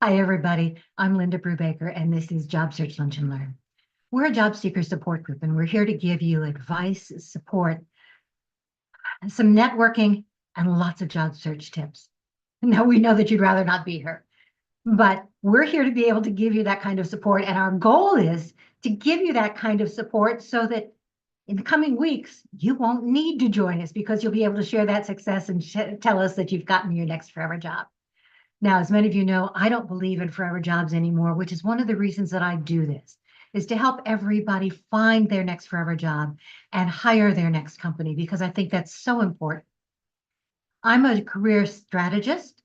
Hi, everybody. I'm Linda Brubaker, and this is Job Search Lunch and Learn. We're a job seeker support group, and we're here to give you advice, support, some networking, and lots of job search tips. Now, we know that you'd rather not be here, but we're here to be able to give you that kind of support. And our goal is to give you that kind of support so that in the coming weeks, you won't need to join us because you'll be able to share that success and tell us that you've gotten your next forever job. Now, as many of you know, I don't believe in forever jobs anymore, which is one of the reasons that I do this, is to help everybody find their next forever job and hire their next company, because I think that's so important. I'm a career strategist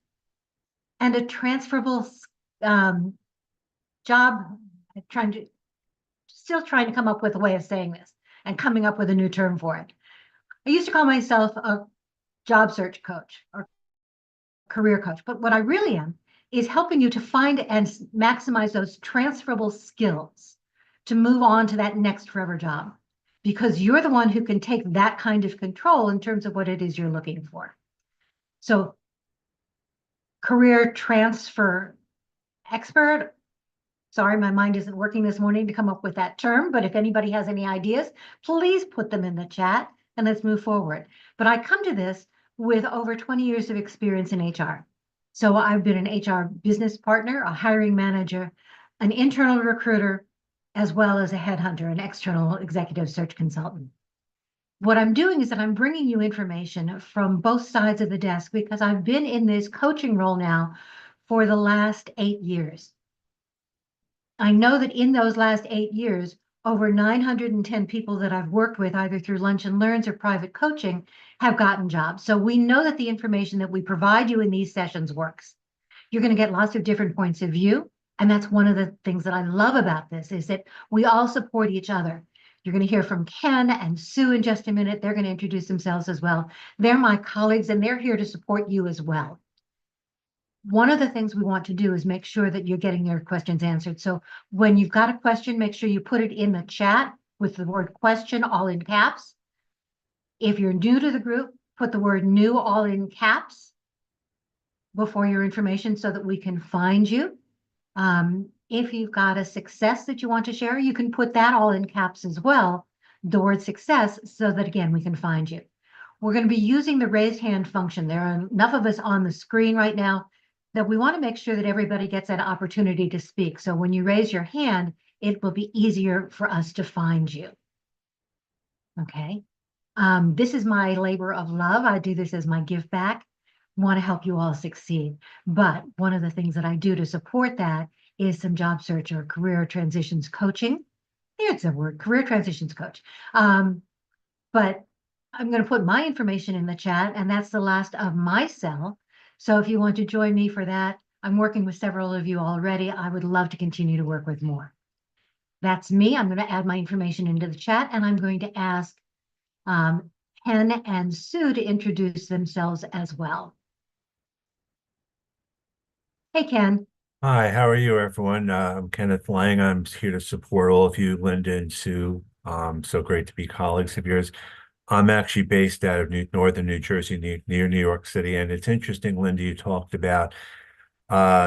and a transferable um, job, still trying to come up with a way of saying this and coming up with a new term for it. I used to call myself a job search coach or career coach, but what I really am is helping you to find and maximize those transferable skills to move on to that next forever job, because you're the one who can take that kind of control in terms of what it is you're looking for. So, career transfer expert. Sorry, my mind isn't working this morning to come up with that term, but if anybody has any ideas, please put them in the chat and let's move forward. But I come to this with over 20 years of experience in HR. So I've been an HR business partner, a hiring manager, an internal recruiter, as well as a headhunter, an external executive search consultant. What I'm doing is that I'm bringing you information from both sides of the desk because I've been in this coaching role now for the last 8 years. I know that in those last 8 years, over 910 people that I've worked with, either through Lunch and Learns or private coaching, have gotten jobs. So we know that the information that we provide you in these sessions works. You're going to get lots of different points of view. And that's one of the things that I love about this, is that we all support each other. You're going to hear from Ken and Sue in just a minute. They're going to introduce themselves as well. They're my colleagues, and they're here to support you as well. One of the things we want to do is make sure that you're getting your questions answered. So when you've got a question, make sure you put it in the chat with the word question all in caps. If you're new to the group, put the word new all in caps before your information so that we can find you. If you've got a success that you want to share, you can put that all in caps as well, the word success, so that again, we can find you. We're going to be using the raised hand function. There are enough of us on the screen right now that we want to make sure that everybody gets that opportunity to speak. So when you raise your hand, it will be easier for us to find you. Okay. This is my labor of love. I do this as my give back. Want to help you all succeed. But one of the things that I do to support that is some job search or career transitions coaching. There's a word, career transitions coach. But I'm going to put my information in the chat, and that's the last of my cell. So if you want to join me for that, I'm working with several of you already. I would love to continue to work with more. That's me. I'm going to add my information into the chat, and I'm going to ask Ken and Sue to introduce themselves as well. Hey, Ken. Hi, how are you, everyone? I'm Kenneth Lang. I'm here to support all of you, Linda and Sue. So great to be colleagues of yours. I'm actually based out of northern New Jersey, near New York City. And it's interesting, Linda, you talked about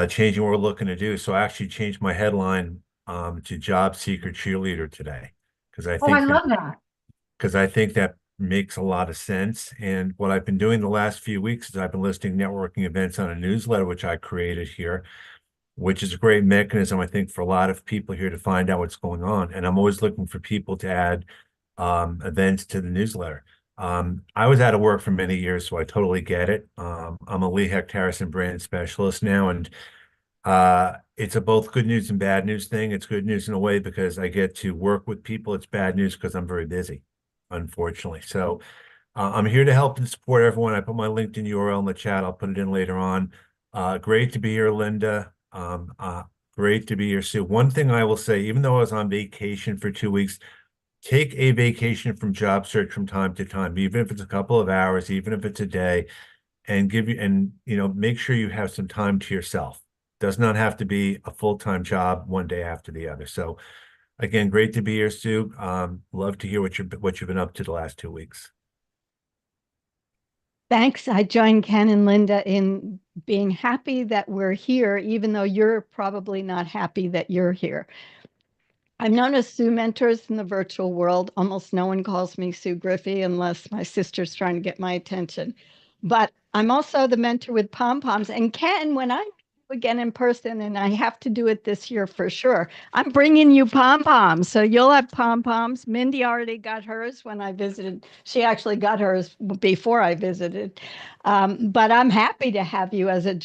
changing what we're looking to do. So I actually changed my headline to Job Seeker Cheerleader today because I Oh, I think that love that. makes a lot of sense. And what I've been doing the last few weeks is I've been listing networking events on a newsletter, which I created here, which is a great mechanism, I think, for a lot of people here to find out what's going on. And I'm always looking for people to add events to the newsletter. I was out of work for many years, so I totally get it. I'm a Lee Hecht Harrison brand specialist now, and it's a both good news and bad news thing. It's good news in a way because I get to work with people. It's bad news because I'm very busy, unfortunately. So I'm here to help and support everyone. I put my LinkedIn URL in the chat. I'll put it in later on. Great to be here, Linda. Great to be here, Sue. One thing I will say, even though I was on vacation for 2 weeks, take a vacation from job search from time to time, even if it's a couple of hours, even if it's a day, and make sure you have some time to yourself. Does not have to be a full-time job one day after the other. So again, great to be here, Sue. Love to hear what you've been up to the last 2 weeks. Thanks. I join Ken and Linda in being happy that we're here, even though you're probably not happy that you're here. I'm known as Sue Mentors in the virtual world. Almost no one calls me Sue Griffey unless my sister's trying to get my attention. But I'm also the mentor with Pom Poms. And Ken, when I again in person, and I have to do it this year for sure, I'm bringing you Pom Poms. So you'll have Pom Poms. Mindy already got hers when I visited. She actually got hers before I visited. But I'm happy to have you as a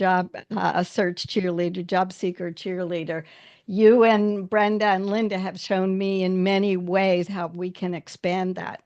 search cheerleader, job seeker cheerleader. You and Brenda and Linda have shown me in many ways how we can expand that.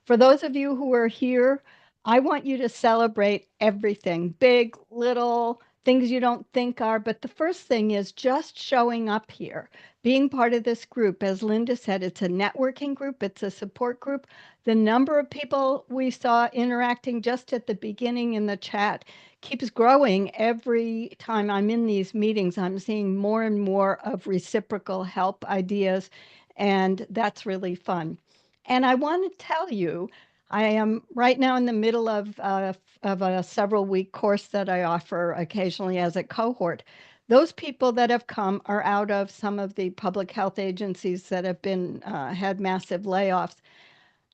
For those of you who are here, I want you to celebrate everything, big, little, things you don't think are. But the first thing is just showing up here, being part of this group. As Linda said, it's a networking group, it's a support group. The number of people we saw interacting just at the beginning in the chat keeps growing every time I'm in these meetings. I'm seeing more and more of reciprocal help ideas, and that's really fun. And I want to tell you, I am right now in the middle of a several week course that I offer occasionally as a cohort. Those people that have come are out of some of the public health agencies that have been had massive layoffs.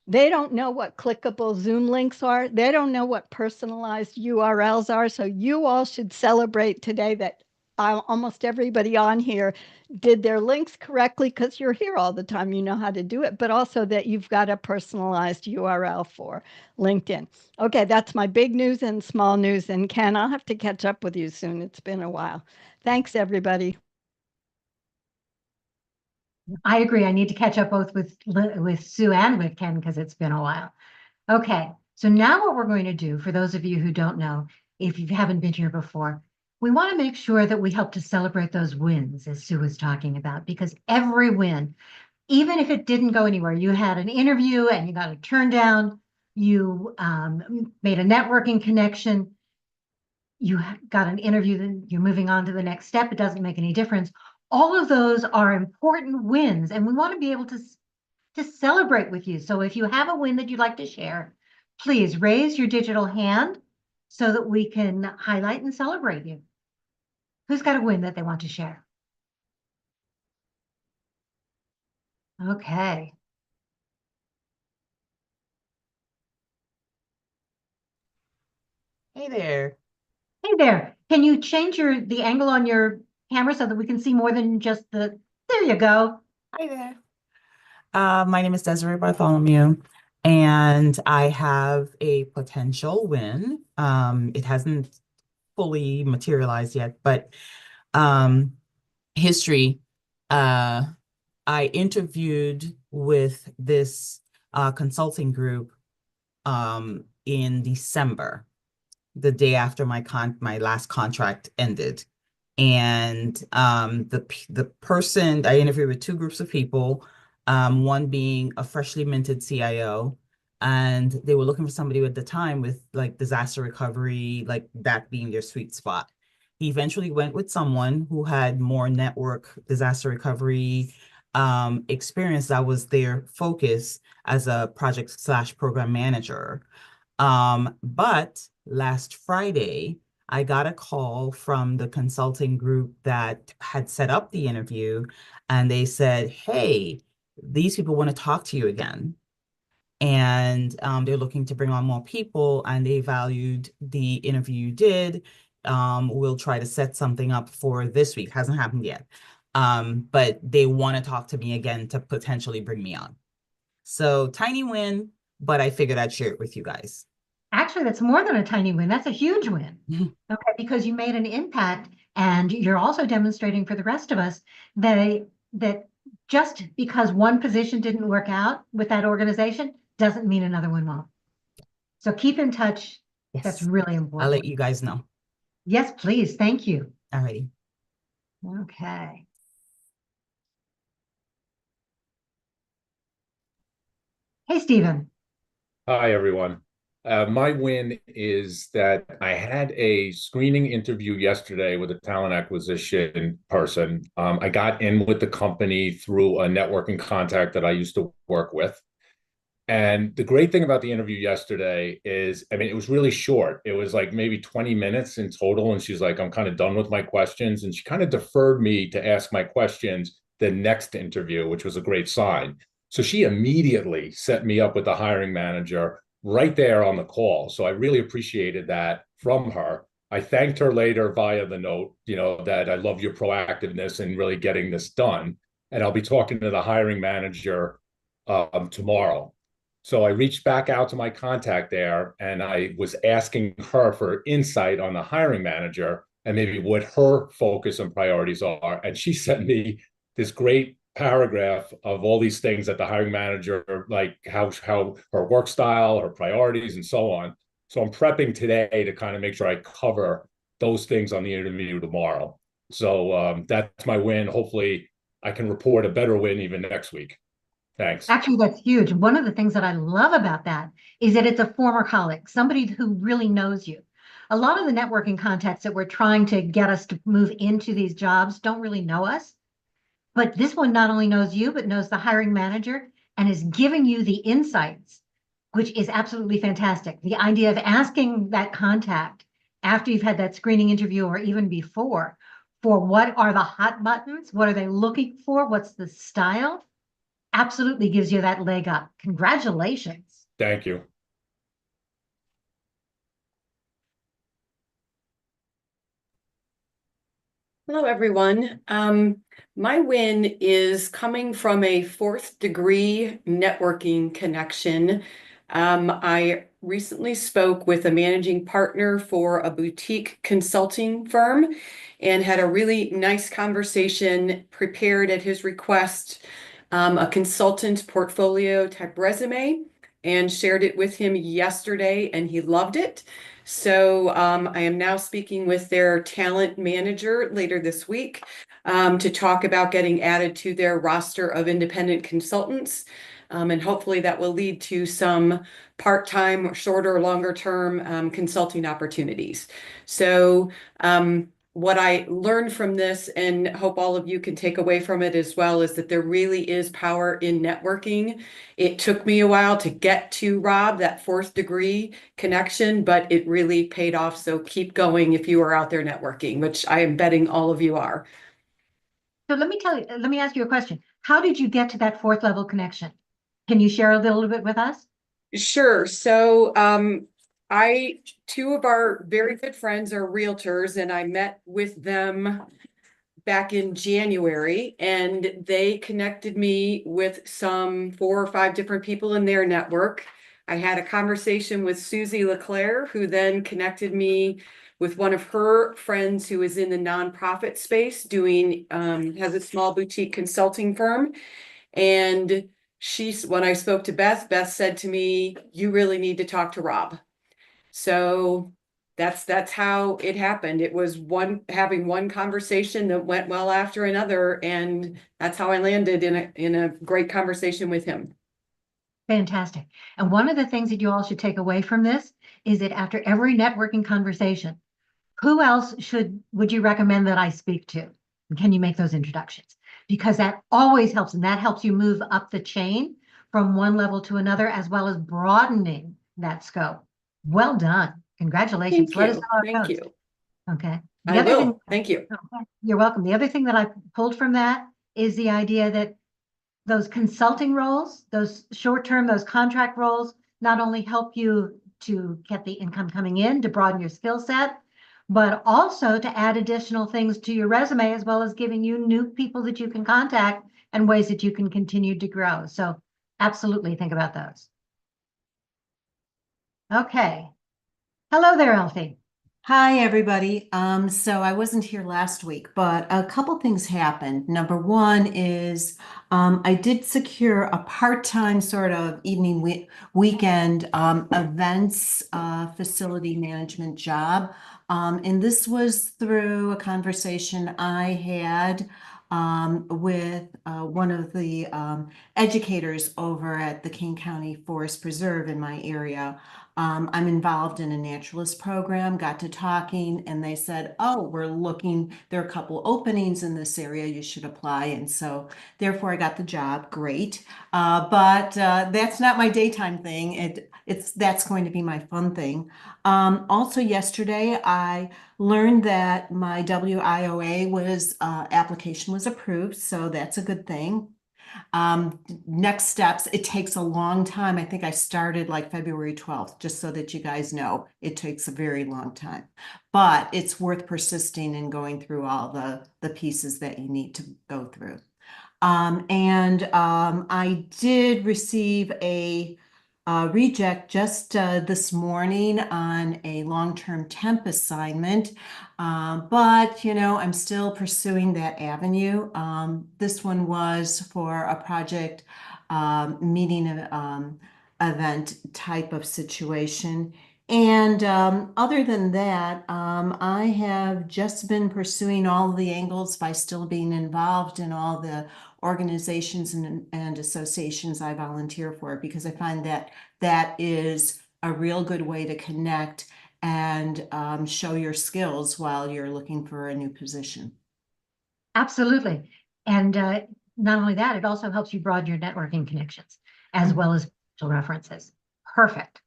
They don't know what clickable Zoom links are. They don't know what personalized URLs are. So you all should celebrate today that almost everybody on here did their links correctly because you're here all the time. You know how to do it, but also that you've got a personalized URL for LinkedIn. Okay, that's my big news and small news. And Ken, I'll have to catch up with you soon. It's been a while. Thanks, everybody. I agree. I need to catch up both with Sue and with Ken because it's been a while. Okay, so now what we're going to do, for those of you who don't know, if you haven't been here before, we want to make sure that we help to celebrate those wins, as Sue was talking about, because every win, even if it didn't go anywhere, you had an interview and you got a turn down, you made a networking connection, you got an interview, then you're moving on to the next step. It doesn't make any difference. All of those are important wins, and we want to be able to celebrate with you. So if you have a win that you'd like to share, please raise your digital hand so that we can highlight and celebrate you. Who's got a win that they want to share? Okay. Hey there. Hey there. Can you change the angle on your camera so that we can see more than just there you go. Hi there. My name is Desiree Bartholomew, and I have a potential win. It hasn't fully materialized yet, but history. I interviewed with this consulting group in December, the day after my last contract ended. And the person I interviewed with two groups of people, one being a freshly minted CIO, and they were looking for somebody at the time with like disaster recovery, like that being their sweet spot. He eventually went with someone who had more network disaster recovery experience. That was their focus as a project/program manager. But last Friday, I got a call from the consulting group that had set up the interview, and they said, hey, these people want to talk to you again. And they're looking to bring on more people, and they valued the interview you did. We'll try to set something up for this week. Hasn't happened yet. But they want to talk to me again to potentially bring me on. So tiny win, but I figured I'd share it with you guys. Actually, that's more than a tiny win. That's a huge win. Okay, because you made an impact, and you're also demonstrating for the rest of us that just because one position didn't work out with that organization doesn't mean another one won't. So keep in touch. Yes. That's really important. I'll let you guys know. Yes, please. Thank you. All righty. Okay. Hey, Stephen. Hi, everyone. My win is that I had a screening interview yesterday with a talent acquisition person. I got in with the company through a networking contact that I used to work with. And the great thing about the interview yesterday is, I mean, it was really short. It was like maybe 20 minutes in total. And she's like, I'm kind of done with my questions. And she kind of deferred me to ask my questions the next interview, which was a great sign. So she immediately set me up with the hiring manager right there on the call. So I really appreciated that from her. I thanked her later via the note, that I love your proactiveness in really getting this done. And I'll be talking to the hiring manager tomorrow. So I reached back out to my contact there and I was asking her for insight on the hiring manager and maybe what her focus and priorities are. And she sent me this great paragraph of all these things that the hiring manager, like how her work style, her priorities, and so on. So I'm prepping today to kind of make sure I cover those things on the interview tomorrow. So that's my win. Hopefully I can report a better win even next week. Thanks. Actually, that's huge. One of the things that I love about that is that it's a former colleague, somebody who really knows you. A lot of the networking contacts that we're trying to get us to move into these jobs don't really know us. But this one not only knows you, but knows the hiring manager and is giving you the insights, which is absolutely fantastic. The idea of asking that contact after you've had that screening interview or even before for what are the hot buttons, what are they looking for, what's the style, absolutely gives you that leg up. Congratulations. Thank you. Hello, everyone. My win is coming from a 4th degree networking connection. I recently spoke with a managing partner for a boutique consulting firm and had a really nice conversation, prepared at his request, a consultant portfolio type resume, and shared it with him yesterday, and he loved it. So I am now speaking with their talent manager later this week to talk about getting added to their roster of independent consultants. And hopefully that will lead to some part-time, shorter, longer-term consulting opportunities. So what I learned from this, and hope all of you can take away from it as well, is that there really is power in networking. It took me a while to get to Rob, that 4th degree connection, but it really paid off. So keep going if you are out there networking, which I am betting all of you are. So let me ask you a question. How did you get to that 4th level connection? Can you share a little bit with us? Sure. So two of our very good friends are realtors, and I met with them back in January, and they connected me with some 4 or 5 different people in their network. I had a conversation with Susie LeClaire, who then connected me with one of her friends who is in the nonprofit space doing, has a small boutique consulting firm. And when I spoke to Beth said to me, you really need to talk to Rob. So that's how it happened. It was having one conversation that went well after another, and that's how I landed in a great conversation with him. Fantastic. And one of the things that you all should take away from this is that after every networking conversation, who else would you recommend that I speak to? And can you make those introductions? Because that always helps, and that helps you move up the chain from one level to another, as well as broadening that scope. Well done. Congratulations. Let us know how it Thank goes. you. Okay. I will. Thank you. Okay, you're welcome. The other thing that I pulled from that is the idea that those consulting roles, those short-term, those contract roles, not only help you to get the income coming in, to broaden your skill set, but also to add additional things to your resume, as well as giving you new people that you can contact and ways that you can continue to grow. So absolutely think about those. Okay. Hello there, Elfie. Hi, everybody. So I wasn't here last week, but a couple things happened. Number one is I did secure a part-time sort of evening weekend events facility management job. And this was through a conversation I had with one of the educators over at the King County Forest Preserve in my area. I'm involved in a naturalist program, got to talking, and they said, oh, there are a couple openings in this area, you should apply. And so therefore I got the job, great. But that's not my daytime thing. That's going to be my fun thing. Also yesterday, I learned that my WIOA application was approved, so that's a good thing. Next steps, it takes a long time. I think I started like February 12th, just so that you guys know, it takes a very long time, but it's worth persisting and going through all the pieces that you need to go through. I did receive a reject just this morning on a long-term temp assignment. But, I'm still pursuing that avenue. This one was for a project meeting event type of situation. And other than that, I have just been pursuing all the angles by still being involved in all the organizations and associations I volunteer for, because I find that is a real good way to connect and show your skills while you're looking for a new position. Absolutely. And not only that, it also helps you broaden your networking connections as well as potential references. Perfect.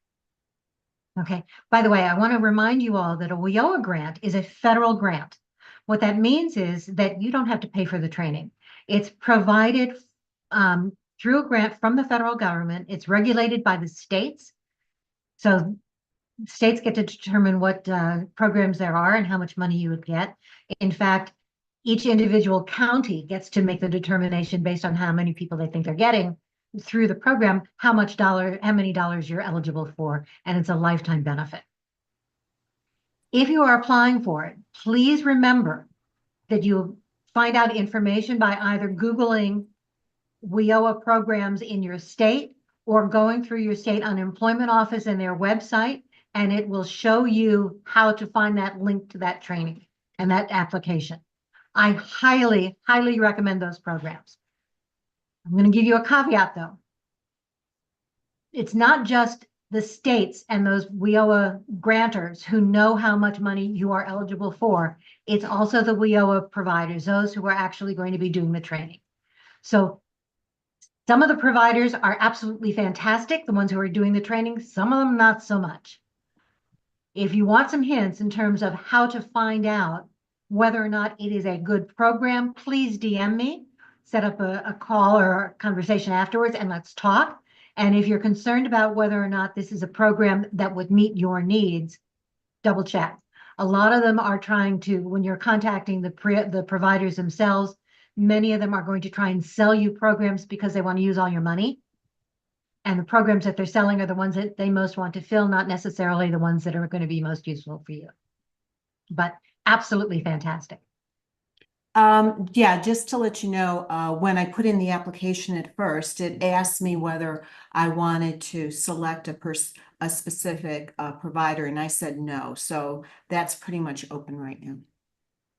Okay. By the way, I want to remind you all that a WIOA grant is a federal grant. What that means is that you don't have to pay for the training. It's provided through a grant from the federal government. It's regulated by the states. So states get to determine what programs there are and how much money you would get. In fact, each individual county gets to make the determination based on how many people they think they're getting through the program, how many dollars you're eligible for, and it's a lifetime benefit. If you are applying for it, please remember that you find out information by either Googling WIOA programs in your state or going through your state unemployment office and their website, and it will show you how to find that link to that training and that application. I highly, highly recommend those programs. I'm going to give you a caveat though. It's not just the states and those WIOA grantors who know how much money you are eligible for. It's also the WIOA providers, those who are actually going to be doing the training. So some of the providers are absolutely fantastic, the ones who are doing the training, some of them not so much. If you want some hints in terms of how to find out whether or not it is a good program, please DM me, set up a call or a conversation afterwards, and let's talk. And if you're concerned about whether or not this is a program that would meet your needs, double check. A lot of them are trying to, when you're contacting the providers themselves, many of them are going to try and sell you programs because they want to use all your money. And the programs that they're selling are the ones that they most want to fill, not necessarily the ones that are going to be most useful for you. But absolutely fantastic. Yeah, just to let you know, when I put in the application at first, it asked me whether I wanted to select a specific provider, and I said no. So that's pretty much open right now.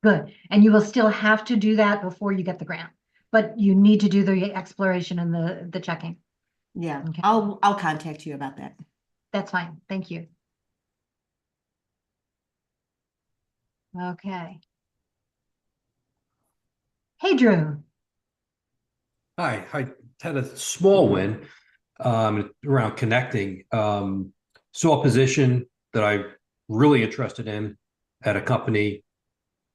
Good. And you will still have to do that before you get the grant, but you need to do the exploration and the checking. Yeah, Okay. I'll contact you about that. That's fine. Thank you. Okay. Hey, Drew. Hi, I had a small win around connecting. Saw a position that I'm really interested in at a company.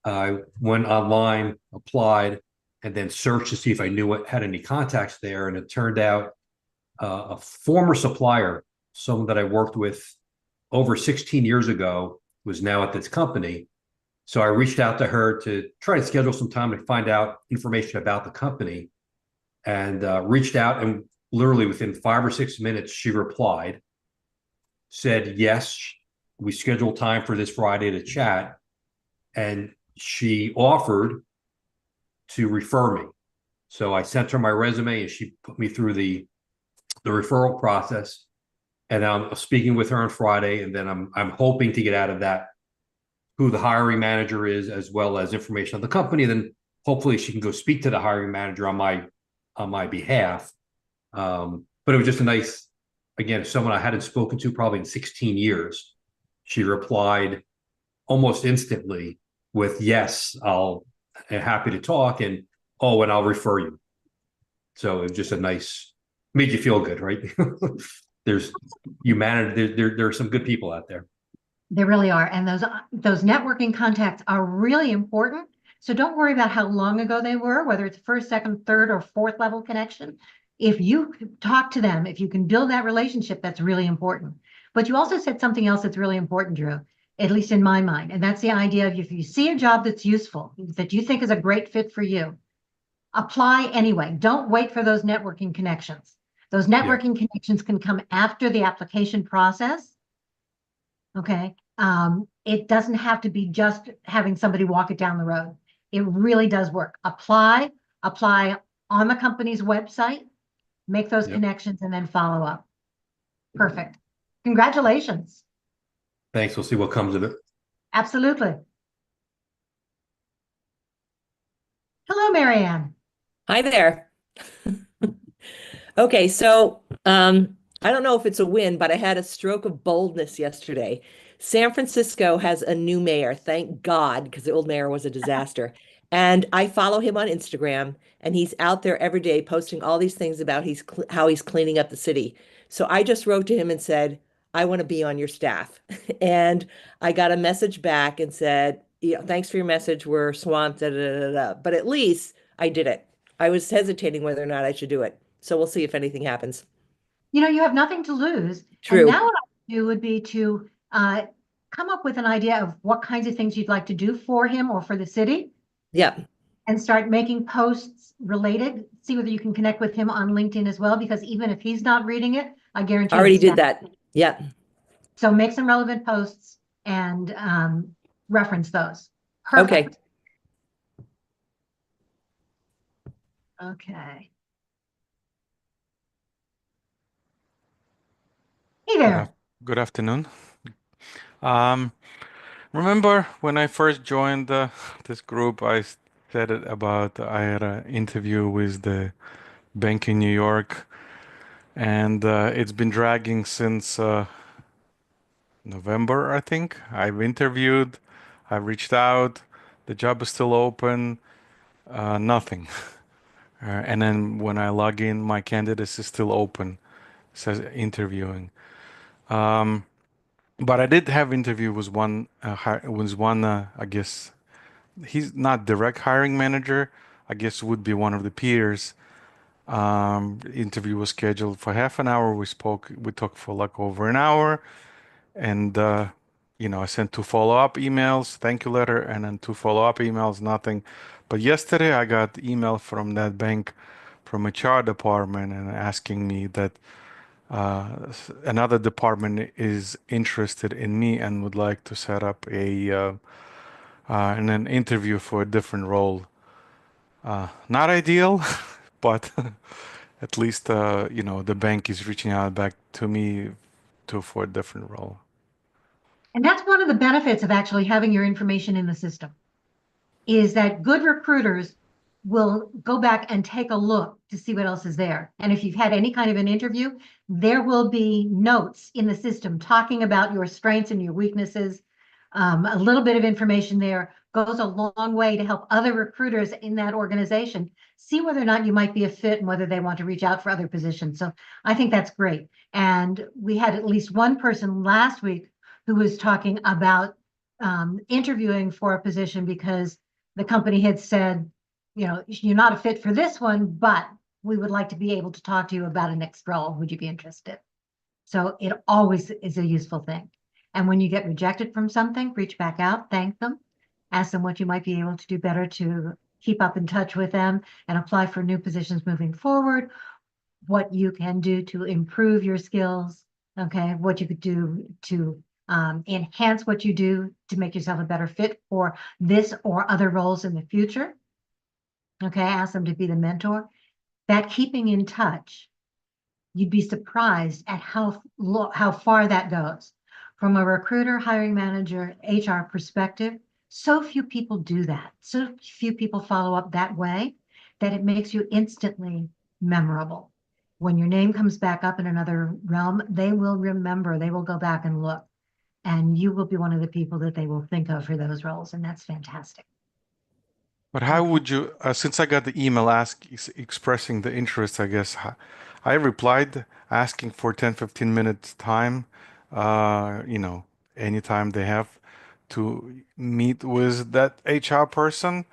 I went online, applied, and then searched to see if I had any contacts there. And it turned out a former supplier, someone that I worked with over 16 years ago, was now at this company. So I reached out to her to try to schedule some time to find out information about the company, and reached out, and literally within 5 or 6 minutes, she replied, said, yes, we scheduled time for this Friday to chat. And she offered to refer me. So I sent her my resume and she put me through the referral process. And I'm speaking with her on Friday, and then I'm hoping to get out of that who the hiring manager is, as well as information on the company. Then hopefully she can go speak to the hiring manager on my behalf. But it was just a nice, again, someone I hadn't spoken to probably in 16 years. She replied almost instantly with, yes, I'm happy to talk, and I'll refer you. So it was just a nice, made you feel good, right? There's humanity, there are some good people out there. There really are. And those networking contacts are really important. So don't worry about how long ago they were, whether it's first, second, third, or fourth level connection. If you talk to them, if you can build that relationship, that's really important. But you also said something else that's really important, Drew, at least in my mind. And that's the idea of if you see a job that's useful, that you think is a great fit for you, apply anyway. Don't wait for those networking connections. Those networking connections can come after the application process. Okay. It doesn't have to be just having somebody walk it down the road. It really does work. Apply on the company's website, make those connections, and then follow up. Perfect. Congratulations. Thanks. We'll see what comes of it. Absolutely. Hello, Marianne. Hi there. Okay, so I don't know if it's a win, but I had a stroke of boldness yesterday. San Francisco has a new mayor, thank God, because the old mayor was a disaster. And I follow him on Instagram, and he's out there every day posting all these things about how he's cleaning up the city. So I just wrote to him and said, I want to be on your staff. And I got a message back and said, yeah, thanks for your message. We're swamped, da, da, da, da. But at least I did it. I was hesitating whether or not I should do it. So we'll see if anything happens. You know, you have nothing to lose. True. And now what I would do would be to come up with an idea of what kinds of things you'd like to do for him or for the city. Yeah. And start making posts related. See whether you can connect with him on LinkedIn as well, because even if he's not reading it, I guarantee I already his did staff- that. Yeah. So make some relevant posts and reference those. Perfect. Okay. Hey there. Good afternoon. Remember when I first joined this group, I said it about I had an interview with the bank in New York, and it's been dragging since November, I think. I've interviewed, I've reached out, the job is still open, nothing. And then when I log in, my candidacy is still open, says interviewing. But I did have interview with one, I guess he's not direct hiring manager. I guess would be one of the peers. Interview was scheduled for half an hour. We talked for like over an hour, and I sent 2 follow-up emails, thank you letter, and then 2 follow-up emails, nothing. But yesterday I got email from that bank, from HR department, and asking me that another department is interested in me and would like to set up an interview for a different role. Not ideal, but at least the bank is reaching out back to me for a different role. And that's one of the benefits of actually having your information in the system, is that good recruiters will go back and take a look to see what else is there. And if you've had any kind of an interview, there will be notes in the system talking about your strengths and your weaknesses. A little bit of information there goes a long way to help other recruiters in that organization see whether or not you might be a fit and whether they want to reach out for other positions. So I think that's great. And we had at least one person last week who was talking about interviewing for a position because the company had said, you're not a fit for this one, but we would like to be able to talk to you about a next role. Would you be interested? So it always is a useful thing. And when you get rejected from something, reach back out, thank them, ask them what you might be able to do better to keep up in touch with them and apply for new positions moving forward, what you can do to improve your skills, okay, what you could do to enhance what you do to make yourself a better fit for this or other roles in the future. Okay, ask them to be the mentor. That keeping in touch, you'd be surprised at how far that goes. From a recruiter, hiring manager, HR perspective, So few people do that. So few people follow up that way that it makes you instantly memorable. When your name comes back up in another realm, they will remember, they will go back and look, and you will be one of the people that they will think of for those roles. And that's fantastic. But how would you, since I got the email expressing the interest, I guess, I replied asking for 10-15 minutes time, anytime they have to meet with that HR person.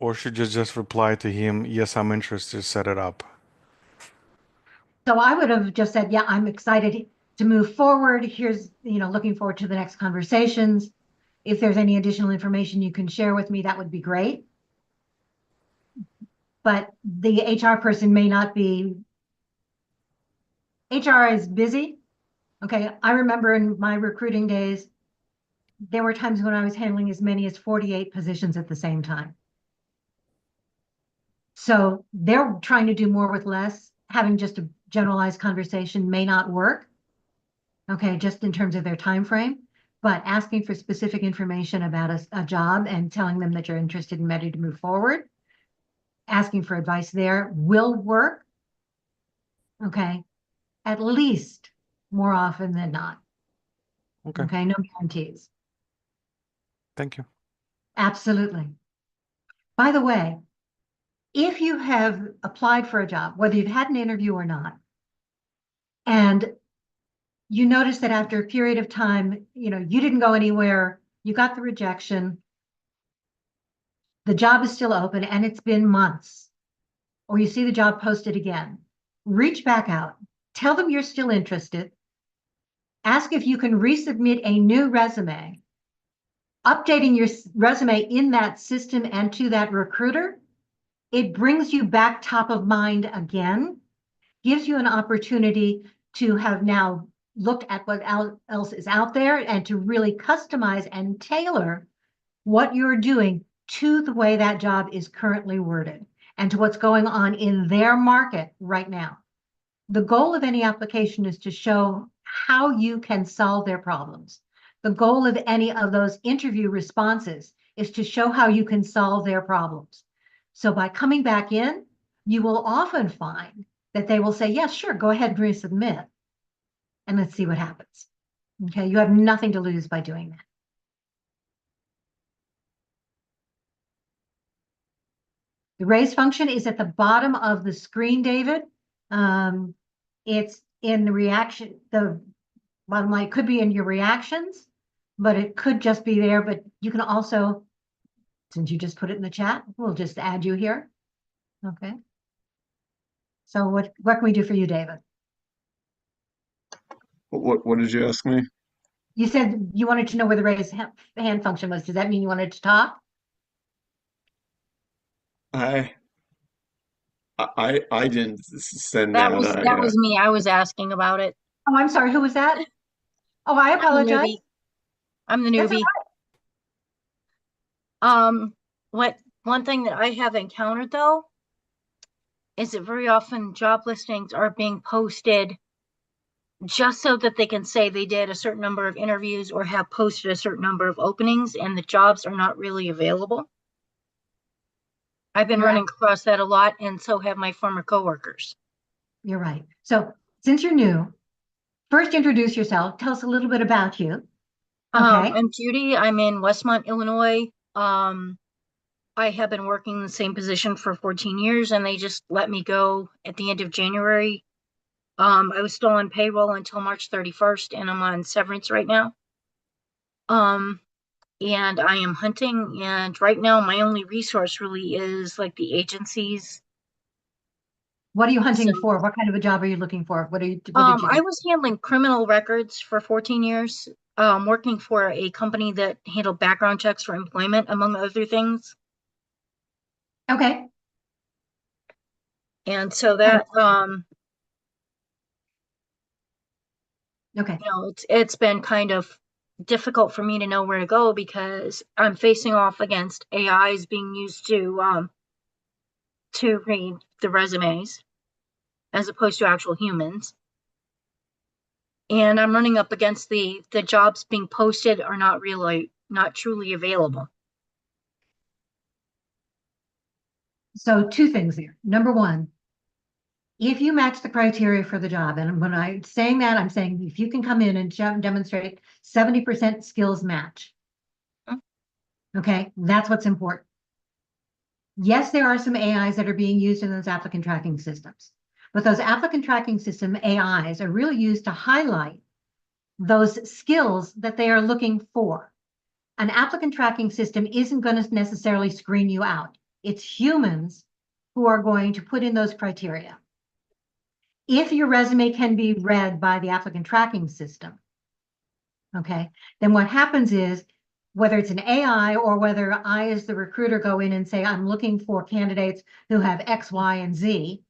Or should you just reply to him, yes, I'm interested, set it up? So I would have just said, yeah, I'm excited to move forward. Here's, looking forward to the next conversations. If there's any additional information you can share with me, that would be great. But the HR person may not be, HR is busy. Okay, I remember in my recruiting days, there were times when I was handling as many as 48 positions at the same time. So they're trying to do more with less. Having just a generalized conversation may not work. Okay, just in terms of their time frame, but asking for specific information about a job and telling them that you're interested and ready to move forward, asking for advice there will work. Okay, at least more often than not. Okay. Okay, no guarantees. Thank you. Absolutely. By the way, if you have applied for a job, whether you've had an interview or not, and you notice that after a period of time, you didn't go anywhere, you got the rejection, the job is still open and it's been months, or you see the job posted again, reach back out, tell them you're still interested, ask if you can resubmit a new resume, updating your resume in that system and to that recruiter. It brings you back top of mind again, gives you an opportunity to have now looked at what else is out there and to really customize and tailor what you're doing to the way that job is currently worded and to what's going on in their market right now. The goal of any application is to show how you can solve their problems. The goal of any of those interview responses is to show how you can solve their problems. So by coming back in, you will often find that they will say, yes, sure, go ahead and resubmit. And let's see what happens. Okay, you have nothing to lose by doing that. The raise function is at the bottom of the screen, David. It's in the reaction, it could be in your reactions, but it could just be there. But you can also, since you just put it in the chat, we'll just add you here. Okay. So what can we do for you, David? What did you ask me? You said you wanted to know where the raise hand function was. Does that mean you wanted to talk? I didn't send That out was me. I was asking about it. Oh, I'm sorry. Who was that? Oh, I I'm the apologize. newbie. I'm the That's all newbie. One thing that I have encountered though is that very often job listings are being posted just so that they can say they did a certain number of interviews or have posted a certain number of openings and the jobs are not really available. I've been running across that a lot, and so have my former coworkers. You're right. So since you're new, first introduce yourself. Tell us a little bit about you. Okay. I'm Judy. I'm in Westmont, Illinois. I have been working in the same position for 14 years, and they just let me go at the end of January. I was still on payroll until March 31st, and I'm on severance right now. And I am hunting, and right now my only resource really is like the agencies. What are you hunting for? What kind of a job are you looking for? What did you do? I was handling criminal records for 14 years, working for a company that handled background checks for employment, among other things. Okay. And so that, okay. It's been kind of difficult for me to know where to go because I'm facing off against AIs being used to read the resumes as opposed to actual humans. and I'm running up against the jobs being posted are not truly available. So two things here. Number one, if you match the criteria for the job, and when I'm saying that, I'm saying if you can come in and demonstrate 70% skills match. Okay, that's what's important. Yes, there are some AIs that are being used in those applicant tracking systems, but those applicant tracking system AIs are really used to highlight those skills that they are looking for. An applicant tracking system isn't going to necessarily screen you out. It's humans who are going to put in those criteria. If your resume can be read by the applicant tracking system, okay, then what happens is, whether it's an AI or whether I as the recruiter go in and say, I'm looking for candidates who have X, Y, and Z,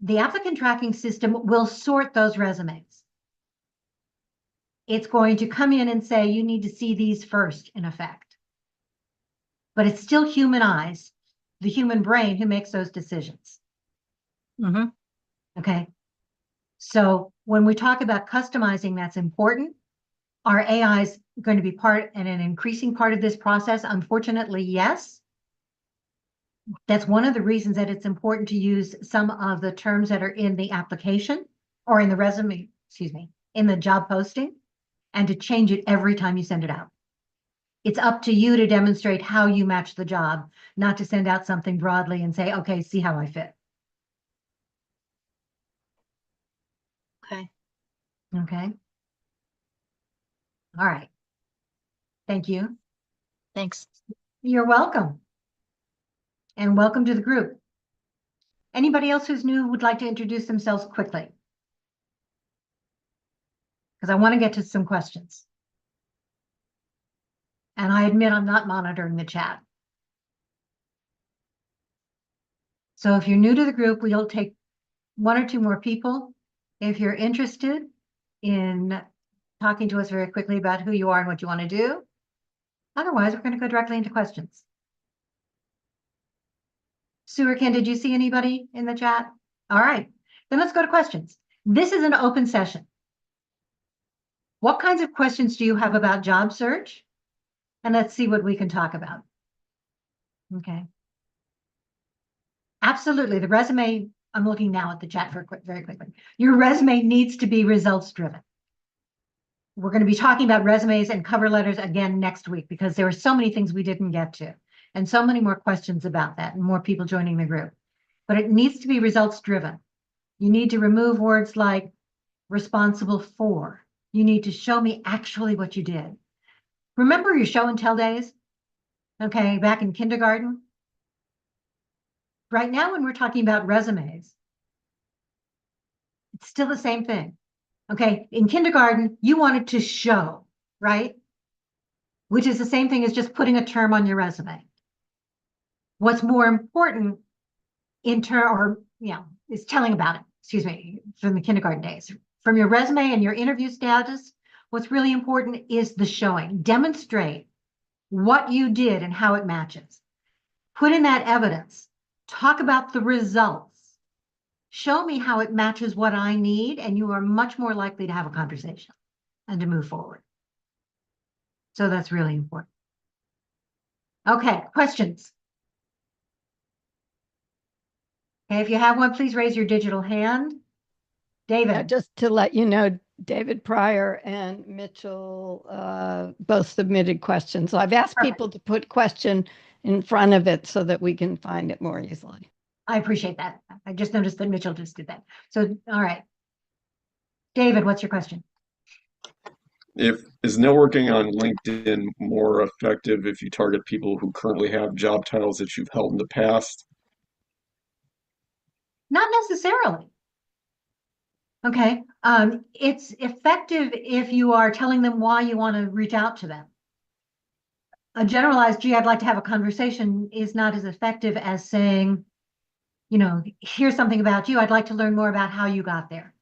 the applicant tracking system will sort those resumes. It's going to come in and say, you need to see these first, in effect. But it's still human eyes, the human brain who makes those decisions. Mm-hmm. Okay. So when we talk about customizing, that's important. Are AIs going to be part and an increasing part of this process? Unfortunately, yes. That's one of the reasons that it's important to use some of the terms that are in the application or in the resume, excuse me, in the job posting, and to change it every time you send it out. It's up to you to demonstrate how you match the job, not to send out something broadly and say, okay, see how I fit. Okay. Okay. All right. Thank you. Thanks. You're welcome. And welcome to the group. Anybody else who's new would like to introduce themselves quickly? Because I want to get to some questions. And I admit I'm not monitoring the chat. So if you're new to the group, we'll take one or two more people. If you're interested in talking to us very quickly about who you are and what you want to do. Otherwise, we're going to go directly into questions. Sue or Ken, did you see anybody in the chat? All right, then let's go to questions. This is an open session. What kinds of questions do you have about job search? And let's see what we can talk about. Okay. Absolutely, the resume, I'm looking now at the chat very quickly. Your resume needs to be results driven. We're going to be talking about resumes and cover letters again next week because there were so many things we didn't get to and so many more questions about that and more people joining the group. But it needs to be results driven. You need to remove words like responsible for. You need to show me actually what you did. Remember your show and tell days? Okay, back in kindergarten? Right now, when we're talking about resumes, it's still the same thing. Okay, in kindergarten, you wanted to show, right? Which is the same thing as just putting a term on your resume. What's more important is telling about it, excuse me, from the kindergarten days. From your resume and your interview status, what's really important is the showing. Demonstrate what you did and how it matches. Put in that evidence. Talk about the results. Show me how it matches what I need, and you are much more likely to have a conversation and to move forward. So that's really important. Okay, questions? Okay, if you have one, please raise your digital hand. David. Just to let you know, David Pryor and Mitchell both submitted questions. So I've asked people to put question in front of it so that we can find it more easily. I appreciate that. I just noticed that Mitchell just did that. So, all right. David, what's your question? Is networking on LinkedIn more effective if you target people who currently have job titles that you've held in the past? Not necessarily. Okay. It's effective if you are telling them why you want to reach out to them. A generalized, gee, I'd like to have a conversation is not as effective as saying, you know, here's something about you. I'd like to learn more about how you got there.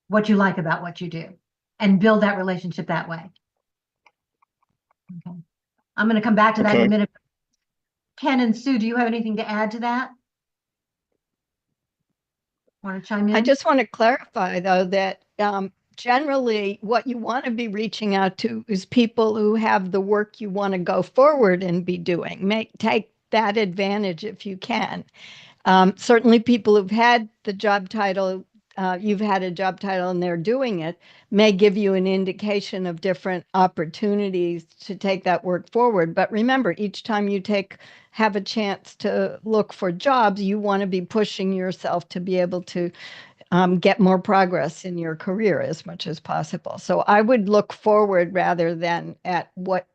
What you like about what you do, and build that relationship that way. Okay. I'm going to come back to that in a minute. Ken and Sue, do you have anything to add to that? Want to chime in? I just want to clarify, though, that generally what you want to be reaching out to is people who have the work you want to go forward and be doing. Take that advantage if you can. Certainly people who've had the job title, you've had a job title and they're doing it, may give you an indication of different opportunities to take that work forward. But remember, each time you have a chance to look for jobs, you want to be pushing yourself to be able to get more progress in your career as much as possible. So I would look forward rather than at what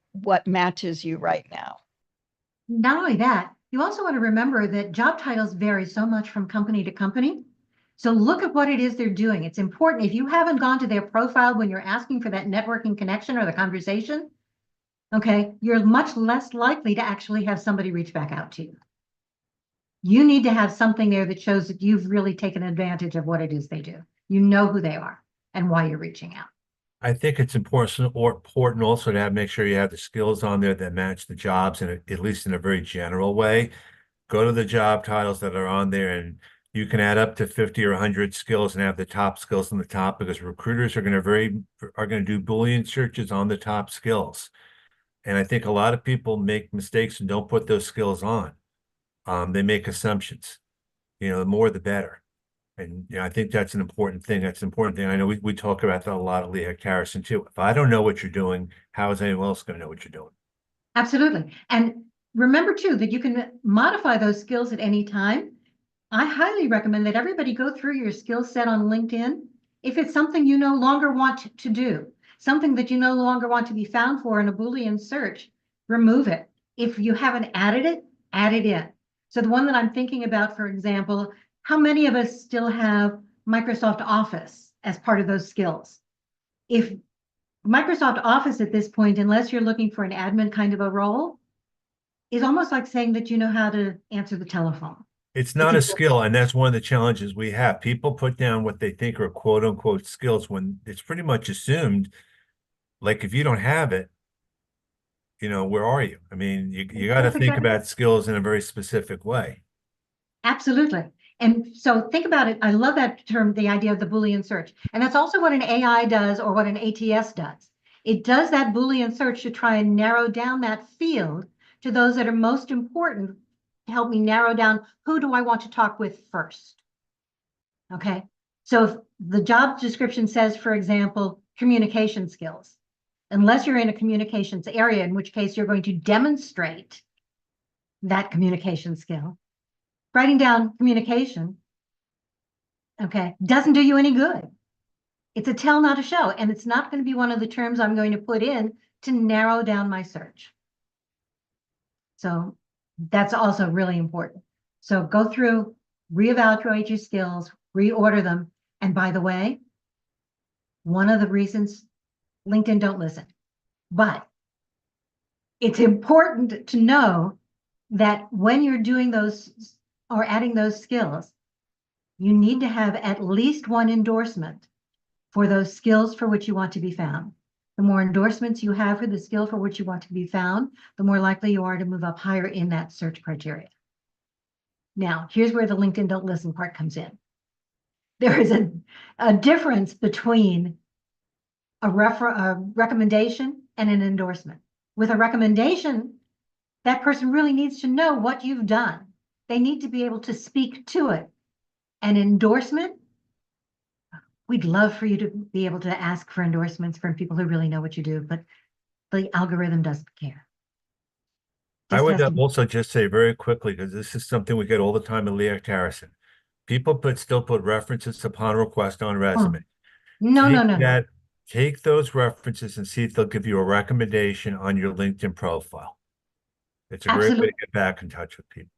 matches you right now. Not only that, you also want to remember that job titles vary so much from company to company. So look at what it is they're doing. It's important. If you haven't gone to their profile when you're asking for that networking connection or the conversation, okay, you're much less likely to actually have somebody reach back out to you. You need to have something there that shows that you've really taken advantage of what it is they do. You know who they are and why you're reaching out. I think it's important also to make sure you have the skills on there that match the jobs, and at least in a very general way. Go to the job titles that are on there, and you can add up to 50 or 100 skills and have the top skills on the top, because recruiters are going to do Boolean searches on the top skills. And I think a lot of people make mistakes and don't put those skills on. They make assumptions. The more the better. And I think that's an important thing. That's an important thing. I know we talk about that a lot at Lehigh Harrison too. If I don't know what you're doing, how is anyone else going to know what you're doing? Absolutely. And remember too, that you can modify those skills at any time. I highly recommend that everybody go through your skill set on LinkedIn. If it's something you no longer want to do, something that you no longer want to be found for in a Boolean search, remove it. If you haven't added it, add it in. So the one that I'm thinking about, for example, how many of us still have Microsoft Office as part of those skills? If Microsoft Office at this point, unless you're looking for an admin kind of a role, is almost like saying that you know how to answer the telephone. It's not a skill, and that's one of the challenges we have. People put down what they think are quote unquote skills when it's pretty much assumed, like if you don't have it, where are you? I mean, you got to think about skills in a very specific way. Absolutely. And so think about it. I love that term, the idea of the Boolean search. And that's also what an AI does, or what an ATS does. It does that Boolean search to try and narrow down that field to those that are most important, to help me narrow down who do I want to talk with first. Okay. So if the job description says, for example, communication skills, unless you're in a communications area, in which case you're going to demonstrate that communication skill, writing down communication, okay, doesn't do you any good. It's a tell, not a show. And it's not going to be one of the terms I'm going to put in to narrow down my search. So that's also really important. So go through, reevaluate your skills, reorder them. And by the way, one of the reasons LinkedIn don't listen, but it's important to know that when you're doing those or adding those skills, you need to have at least one endorsement for those skills for which you want to be found. The more endorsements you have for the skill for which you want to be found, the more likely you are to move up higher in that search criteria. Now, here's where the LinkedIn don't listen part comes in. There is a difference between a recommendation and an endorsement. With a recommendation, that person really needs to know what you've done. They need to be able to speak to it. An endorsement, we'd love for you to be able to ask for endorsements from people who really know what you do, but the algorithm doesn't care. I would also just say very quickly, because this is something we get all the time at Lehigh Harrison. People still put references upon request on resume. No. Take those references and see if they'll give you a recommendation on your LinkedIn profile. It's a great way to get back in touch with people.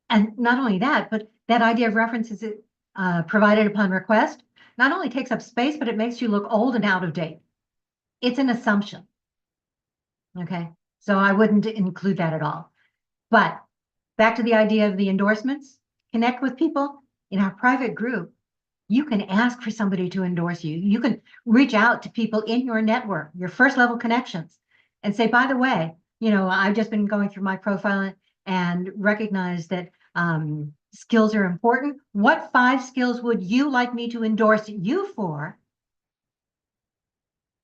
And not only that, but that idea of references provided upon request not only takes up space, but it makes you look old and out of date. It's an assumption. Okay, so I wouldn't include that at all. But back to the idea of the endorsements, connect with people in our private group. You can ask for somebody to endorse you. You can reach out to people in your network, your first level connections, and say, by the way, I've just been going through my profile and recognize that skills are important. What 5 skills would you like me to endorse you for?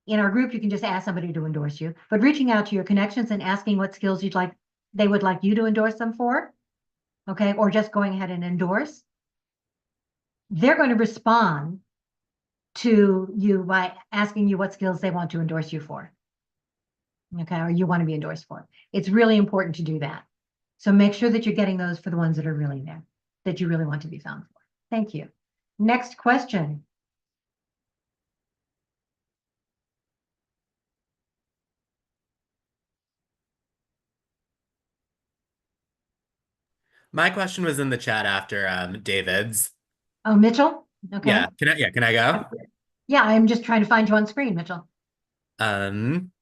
In our group, you can just ask somebody to endorse you, but reaching out to your connections and asking what skills they would like you to endorse them for, okay, or just going ahead and endorse, they're going to respond to you by asking you what skills they want to endorse you for, okay, or you want to be endorsed for. It's really important to do that. So make sure that you're getting those for the ones that are really there, that you really want to be found for. Thank you. Next question. My question was in the chat after David's. Oh, Mitchell? Okay. Yeah, can I go? Yeah, I'm just trying to find you on screen, Mitchell. Um,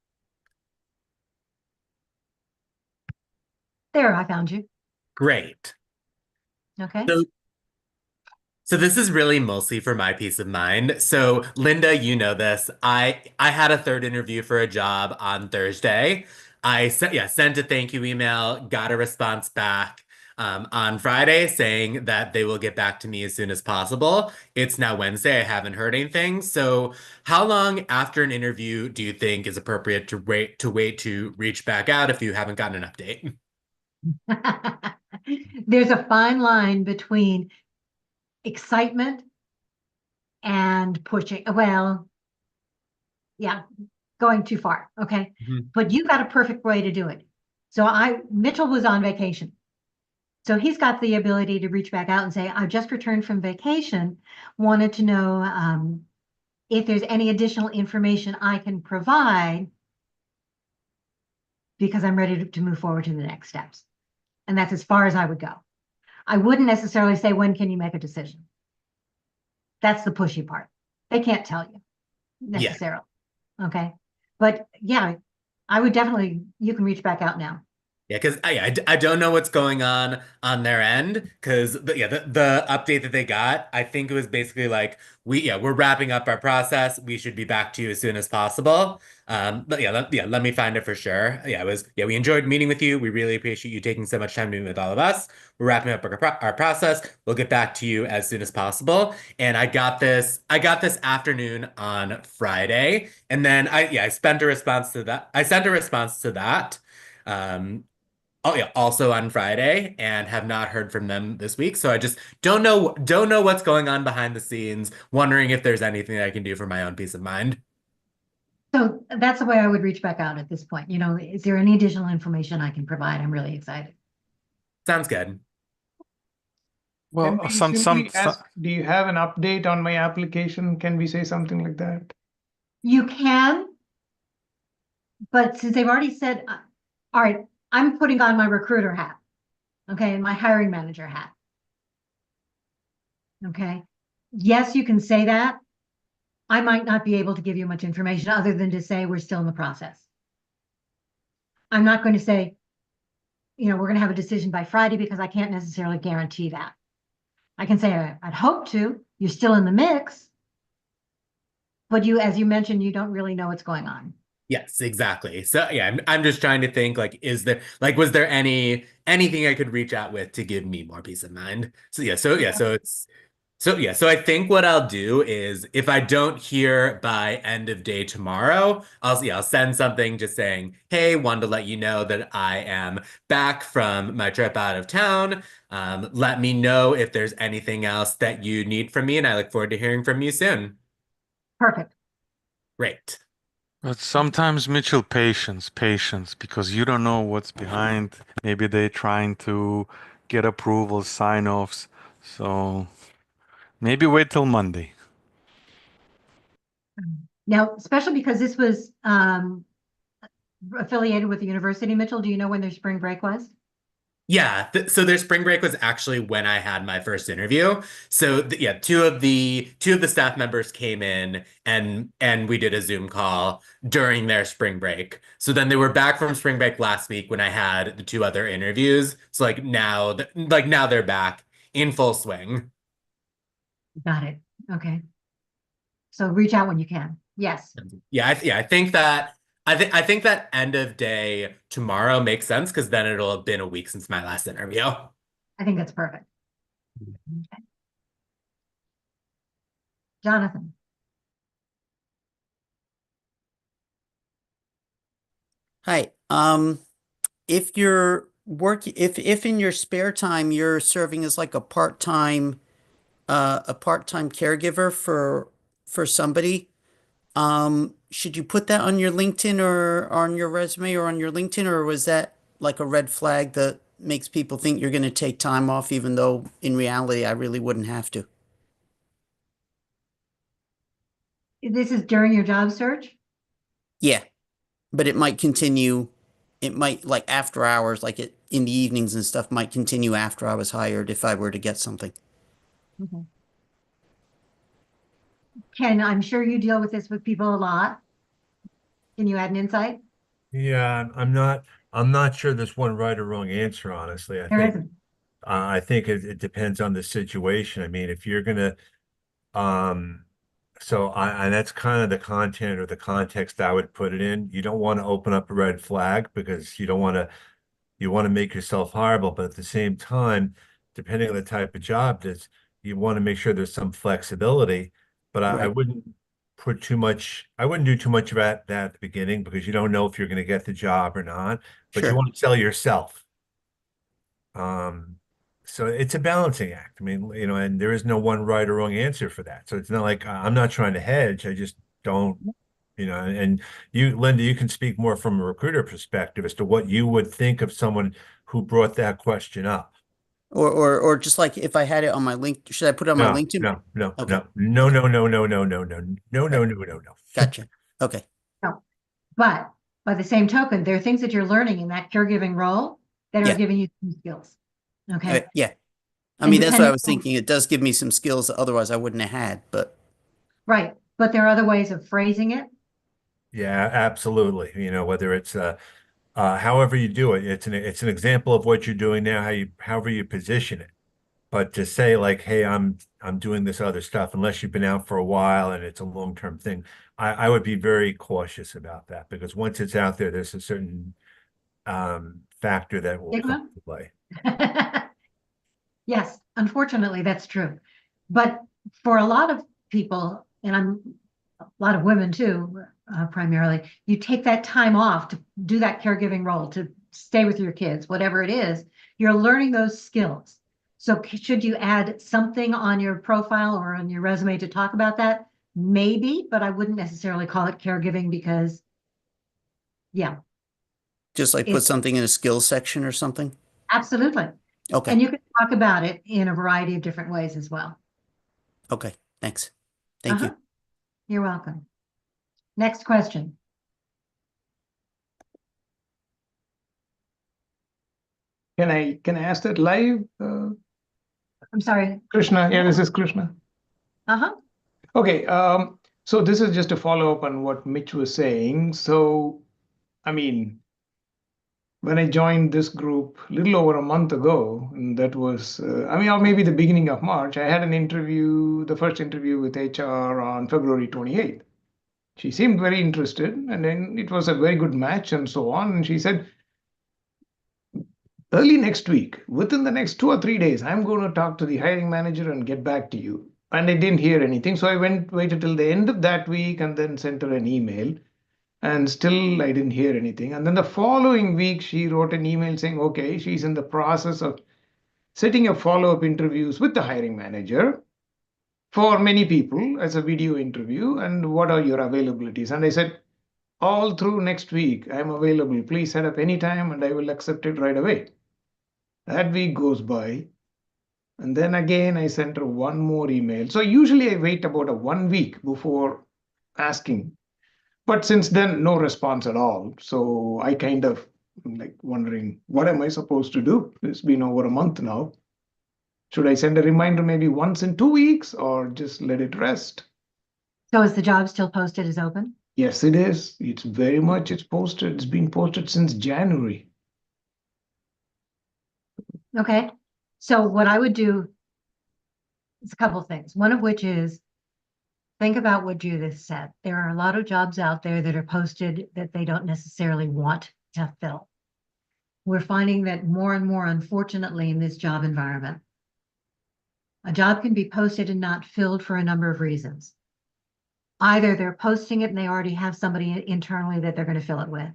There, I found you. Great. Okay. So this is really mostly for my peace of mind. So Linda, you know this. I had a third interview for a job on Thursday. I sent a thank you email, got a response back on Friday saying that they will get back to me as soon as possible. It's now Wednesday. I haven't heard anything. So how long after an interview do you think is appropriate to wait to reach back out if you haven't gotten an update? There's a fine line between excitement and pushing. Well, yeah, going too far. Okay. But you got a perfect way to do it. So Mitchell was on vacation. So he's got the ability to reach back out and say, I just returned from vacation, wanted to know if there's any additional information I can provide because I'm ready to move forward to the next steps. And that's as far as I would go. I wouldn't necessarily say, when can you make a decision? That's the pushy part. They can't tell you necessarily. Yeah. Okay. But yeah, I would definitely, you can reach back out now. Yeah, because I don't know what's going on their end, because the update that they got, I think it was basically like we're wrapping up our process. We should be back to you as soon as possible. But let me find it for sure. We enjoyed meeting with you. We really appreciate you taking so much time to meet with all of us. We're wrapping up our process. We'll get back to you as soon as possible. And I got this afternoon on Friday, and then I sent a response to that. Also on Friday, and have not heard from them this week. So I just don't know what's going on behind the scenes, wondering if there's anything I can do for my own peace of mind. So that's the way I would reach back out at this point. You know, is there any additional information I can provide? I'm really excited. Sounds good. Well, do you have an update on my application? Can we say something like that? You can, but since they've already said, all right, I'm putting on my recruiter hat, okay, and my hiring manager hat. Okay. Yes, you can say that. I might not be able to give you much information other than to say we're still in the process. I'm not going to say, we're going to have a decision by Friday, because I can't necessarily guarantee that. I can say I'd hope to. You're still in the mix, but as you mentioned, you don't really know what's going on. Yes, exactly. So I'm just trying to think, was there anything I could reach out with to give me more peace of mind? So I think what I'll do is, if I don't hear by end of day tomorrow, I'll send something just saying, hey, wanted to let you know that I am back from my trip out of town. Let me know if there's anything else that you need from me, and I look forward to hearing from you soon. Perfect. Great. But sometimes, Mitchell, patience, because you don't know what's behind. Maybe they're trying to get approval, sign-offs. So maybe wait till Monday. Now, especially because this was affiliated with the university, Mitchell, do you know when their spring break was? Yeah, so their spring break was actually when I had my first interview. So two of the staff members came in, and we did a Zoom call during their spring break. So then they were back from spring break last week when I had the 2 other interviews. So now they're back in full swing. Got it. Okay. So reach out when you can. Yes. Yeah, I think that end of day tomorrow makes sense, because then it'll have been a week since my last interview. I think that's perfect. Okay. Jonathan, Hi. If you're if in your spare time you're serving as like a part-time caregiver for somebody, should you put that on your LinkedIn or on your resume or on your LinkedIn, or was that like a red flag that makes people think you're going to take time off, even though in reality I really wouldn't have to? this is during your job search? Yeah, but it might continue. It might like after hours, like it in the evenings and stuff might continue after I was hired if I were to get something. Okay. Ken, I'm sure you deal with this with people a lot. Can you add an insight? Yeah, I'm not sure there's one right or wrong answer, honestly. There isn't. I think it depends on the situation. I mean, if you're gonna, and that's kind of the content or the context I would put it in. You don't want to open up a red flag because you want to make yourself horrible, but at the same time, depending on the type of job that's, you want to make sure there's some flexibility. But I Right. wouldn't I wouldn't do too much of that at the beginning because you don't know if you're going to get the job or not, but you Sure. want to sell yourself. So it's a balancing act. I mean, and there is no one right or wrong answer for that. So it's not like I'm not trying to hedge. I just don't, and you, Linda, you can speak more from a recruiter perspective as to what you would think of someone who brought that question up. Or just like if I had it on my link, should I put it on my No, LinkedIn? no, no, Okay. no, no, no, no, no, no, no, no, no, no, no, no, no. Gotcha. Okay. No. But by the same token, there are things that you're learning in that caregiving role that are Yeah. giving you some skills. Okay. Yeah. I And mean, that's what I depending was on- thinking. It does give me some skills that otherwise I wouldn't have had, but Right. But there are other ways of phrasing it. Yeah, absolutely. Whether it's however you do it, it's an example of what you're doing now, however you position it. But to say like, hey, I'm doing this other stuff, unless you've been out for a while and it's a long-term thing, I would be very cautious about that because once it's out there, there's a certain factor that will Stigma? come into play. Yes, unfortunately, that's true. But for a lot of people, and a lot of women too, primarily, you take that time off to do that caregiving role, to stay with your kids, whatever it is, you're learning those skills. So should you add something on your profile or on your resume to talk about that? Maybe, but I wouldn't necessarily call it caregiving because, yeah, just like put It's- something in a skills section or something. absolutely. Okay. And you can talk about it in a variety of different ways as well. Okay. Thanks. Thank you. You're welcome. Next question. Can I ask that live? I'm sorry. Krishna, yeah, this is Krishna. Uh-huh. Okay, so this is just a follow-up on what Mitch was saying. So, I mean, when I joined this group a little over a month ago, and that was, or maybe the beginning of March, I had an interview, the first interview with HR on February 28th. She seemed very interested, and then it was a very good match and so on. And she said, early next week, within the next 2 or 3 days, I'm going to talk to the hiring manager and get back to you. And I didn't hear anything. So I waited till the end of that week and then sent her an email. And still, I didn't hear anything. And then the following week, she wrote an email saying, okay, she's in the process of setting up follow-up interviews with the hiring manager for many people as a video interview. And what are your availabilities? And I said, all through next week, I'm available. Please set up any time and I will accept it right away. That week goes by. And then again, I sent her one more email. So usually I wait about a 1 week before asking. But since then, no response at all. So I kind of like wondering, what am I supposed to do? It's been over a month now. Should I send a reminder maybe once in 2 weeks or just let it rest? So is the job still posted as open? Yes, it is. It's posted. It's been posted since January. Okay. So what I would do is a couple of things. One of which is think about what Judith said. There are a lot of jobs out there that are posted that they don't necessarily want to fill. We're finding that more and more, unfortunately, in this job environment, A job can be posted and not filled for a number of reasons. Either they're posting it and they already have somebody internally that they're going to fill it with,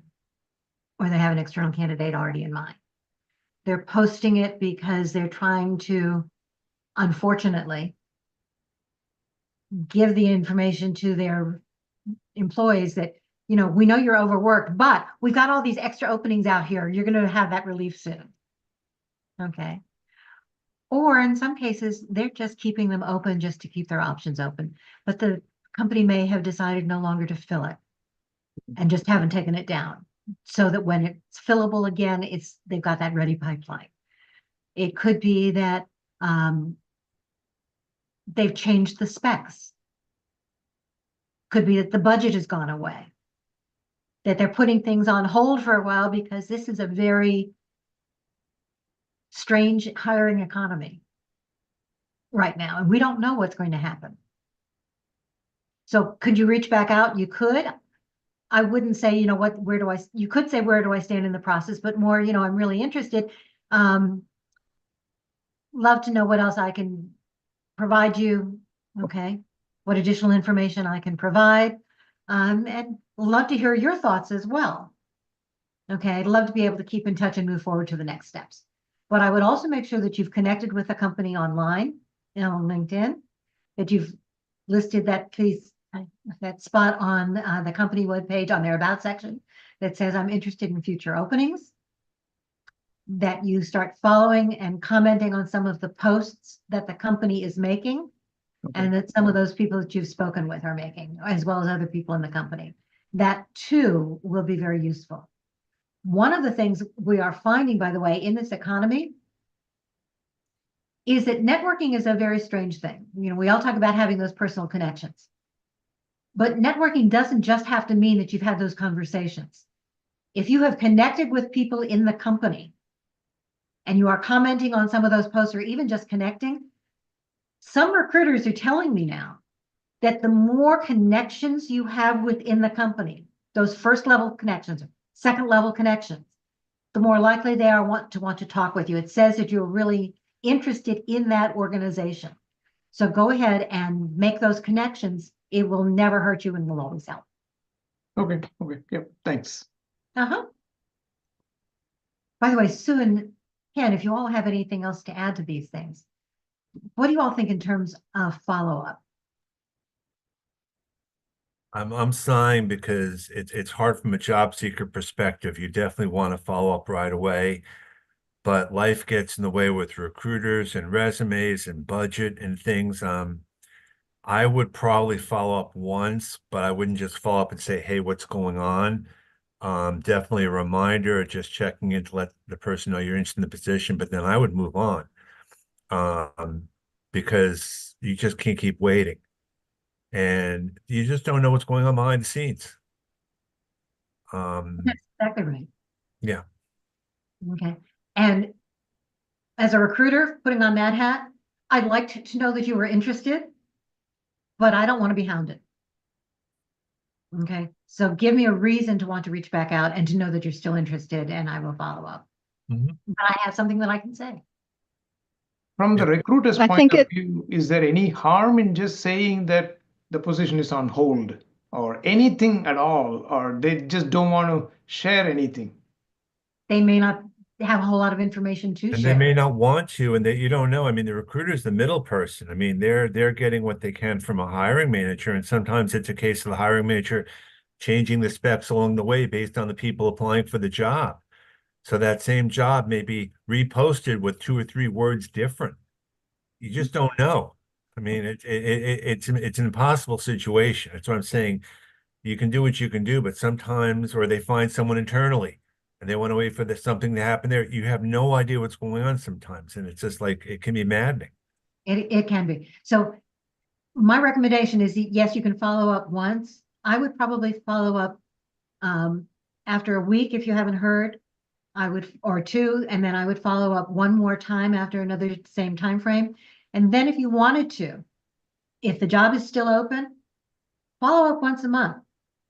or they have an external candidate already in mind. They're posting it because they're trying to, unfortunately, give the information to their employees that, you know, we know you're overworked, but we've got all these extra openings out here. You're going to have that relief soon. Okay. Or in some cases, they're just keeping them open just to keep their options open. But the company may have decided no longer to fill it and just haven't taken it down, so that when it's fillable again, they've got that ready pipeline. It could be that they've changed the specs. Could be that the budget has gone away, that they're putting things on hold for a while because this is a very strange hiring economy right now, and we don't know what's going to happen. So could you reach back out? You could. I wouldn't say, you know, you could say, where do I stand in the process, but more, you know, I'm really interested. Love to know what else I can provide you. Okay. What additional information I can provide. And love to hear your thoughts as well. Okay. I'd love to be able to keep in touch and move forward to the next steps. But I would also make sure that you've connected with the company online and on LinkedIn, that you've listed that spot on the company webpage on their About section that says, I'm interested in future openings, that you start following and commenting on some of the posts that the company is making, and that some of those people that you've spoken with are making, as well as other people in the company. That too will be very useful. One of the things we are finding, by the way, in this economy is that networking is a very strange thing. You know, we all talk about having those personal connections, but networking doesn't just have to mean that you've had those conversations. If you have connected with people in the company and you are commenting on some of those posts or even just connecting, some recruiters are telling me now that the more connections you have within the company, those first level connections, second level connections, the more likely they are to want to talk with you. It says that you're really interested in that organization. So go ahead and make those connections. It will never hurt you and will always help. Okay. Yep. Thanks. By the way, Sue and Ken, if you all have anything else to add to these things, what do you all think in terms of follow-up? I'm sighing because it's hard from a job seeker perspective. You definitely want to follow up right away, but life gets in the way with recruiters and resumes and budget and things. I would probably follow up once, but I wouldn't just follow up and say, hey, what's going on? Definitely a reminder, just checking in to let the person know you're interested in the position, but then I would move on. Because you just can't keep waiting. And you just don't know what's going on behind the scenes. That's exactly right. Yeah. Okay. And as a recruiter, putting on that hat, I'd like to know that you were interested, but I don't want to be hounded. Okay. So give me a reason to want to reach back out and to know that you're still interested, and I will follow up. But I have something that I can say. From the recruiter's I point think of view, is there any harm in just saying that the position is on hold or anything at all, or they just don't want to share anything? They may not have a whole lot of information to And share. they may not want to, and you don't know. I mean, the recruiter's the middle person. I mean, they're getting what they can from a hiring manager, and sometimes it's a case of the hiring manager changing the specs along the way based on the people applying for the job. So that same job may be reposted with 2 or 3 words different. You just don't know. I mean, it's an impossible situation. That's what I'm saying. You can do what you can do, but sometimes, or they find someone internally and they want to wait for something to happen there. You have no idea what's going on sometimes. And it's just like, it can be maddening. It can be. So my recommendation is, yes, you can follow up once. I would probably follow up after a week if you haven't heard. Or 2, and then I would follow up one more time after another same time frame. And then if you wanted to, if the job is still open, follow up once a month,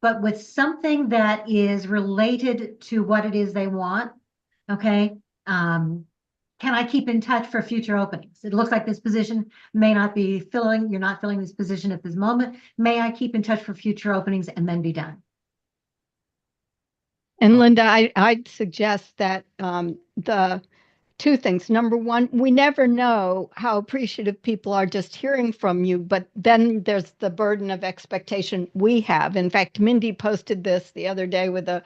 but with something that is related to what it is they want. Okay. can I keep in touch for future openings? It looks like this position may not be filling, you're not filling this position at this moment. May I keep in touch for future openings and then be done? And Linda, I'd suggest that the two things. Number one, we never know how appreciative people are just hearing from you, but then there's the burden of expectation we have. In fact, Mindy posted this the other day with a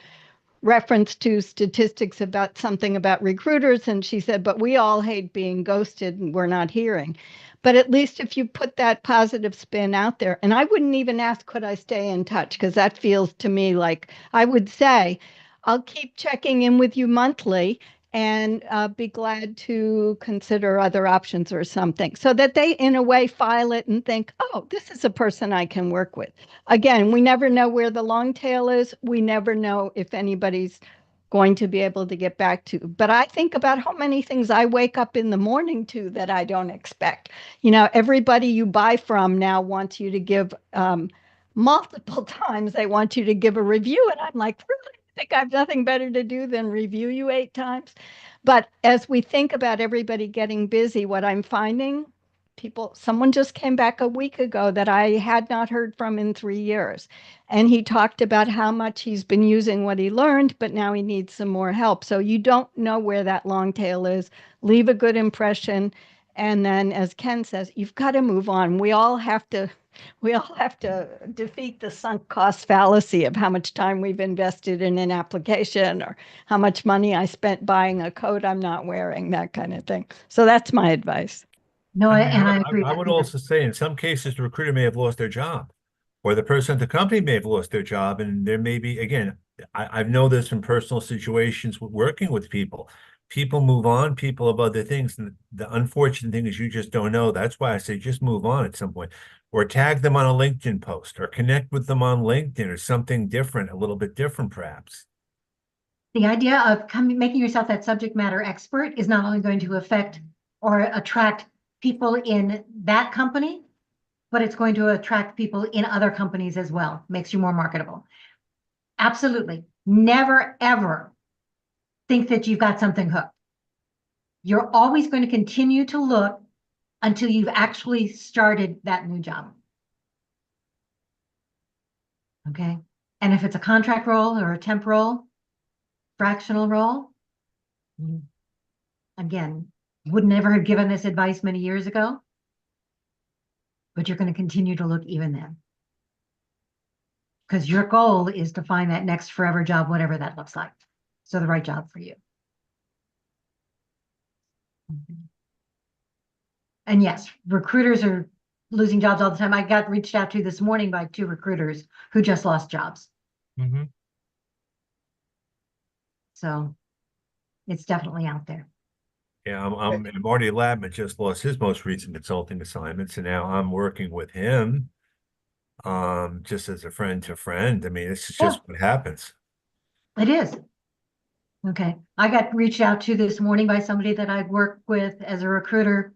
reference to statistics about something about recruiters, and she said, but we all hate being ghosted and we're not hearing. But at least if you put that positive spin out there, and I wouldn't even ask, could I stay in touch? Because that feels to me like I would say, I'll keep checking in with you monthly and be glad to consider other options or something, so that they, in a way, file it and think, oh, this is a person I can work with. Again, we never know where the long tail is. We never know if anybody's going to be able to get back to. But I think about how many things I wake up in the morning to that I don't expect. You know, everybody you buy from now wants you to give multiple times. They want you to give a review. And I'm like, really? I think I have nothing better to do than review you 8 times. But as we think about everybody getting busy, what I'm finding, someone just came back a week ago that I had not heard from in 3 years. And he talked about how much he's been using what he learned, but now he needs some more help. So you don't know where that long tail is. Leave a good impression. And then, as Ken says, you've got to move on. We all have to defeat the sunk cost fallacy of how much time we've invested in an application or how much money I spent buying a coat I'm not wearing, that kind of thing. So that's my advice. No, and I agree. I would also say in some cases, the recruiter may have lost their job, or the person at the company may have lost their job. And there may be, again, I know this from personal situations with working with people. People move on, people have other things. And the unfortunate thing is you just don't know. That's why I say just move on at some point, or tag them on a LinkedIn post, or connect with them on LinkedIn, or something different, a little bit different perhaps. The idea of making yourself that subject matter expert is not only going to affect or attract people in that company, but it's going to attract people in other companies as well. Makes you more marketable. Absolutely. Never, ever think that you've got something hooked. You're always going to continue to look until you've actually started that new job. Okay. And if it's a contract role or a temp role, fractional role, again, would never have given this advice many years ago, but you're going to continue to look even then. Because your goal is to find that next forever job, whatever that looks like. So the right job for you. And yes, recruiters are losing jobs all the time. I got reached out to this morning by 2 recruiters who just lost jobs. Mm-hmm. So it's definitely out there. Yeah, Marty Labman just lost his most recent consulting assignments, and now I'm working with him, just as a friend to friend. I mean, it's just what happens. It is. Okay. I got reached out to this morning by somebody that I've worked with as a recruiter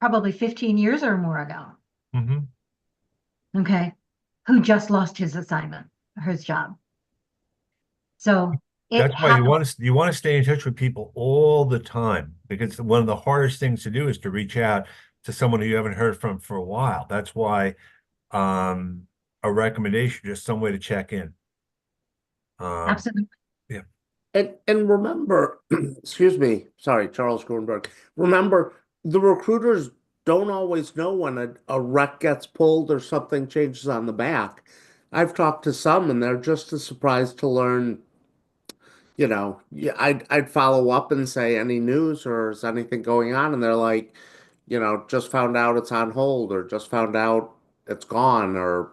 probably 15 years or more ago. Mm-hmm. Okay. Who just lost his assignment, his job. So that's why you want to stay in touch with people all the time, because one of the hardest things to do is to reach out to someone who you haven't heard from for a while. That's why a recommendation, just some way to check in. Absolutely. Yeah. And remember, excuse me, sorry, Charles Grunberg. Remember, the recruiters don't always know when a rec gets pulled or something changes on the back. I've talked to some, and they're just as surprised to learn. You know, yeah, I'd follow up and say, any news or is anything going on? And they're like, you know, just found out it's on hold, or just found out it's gone, or,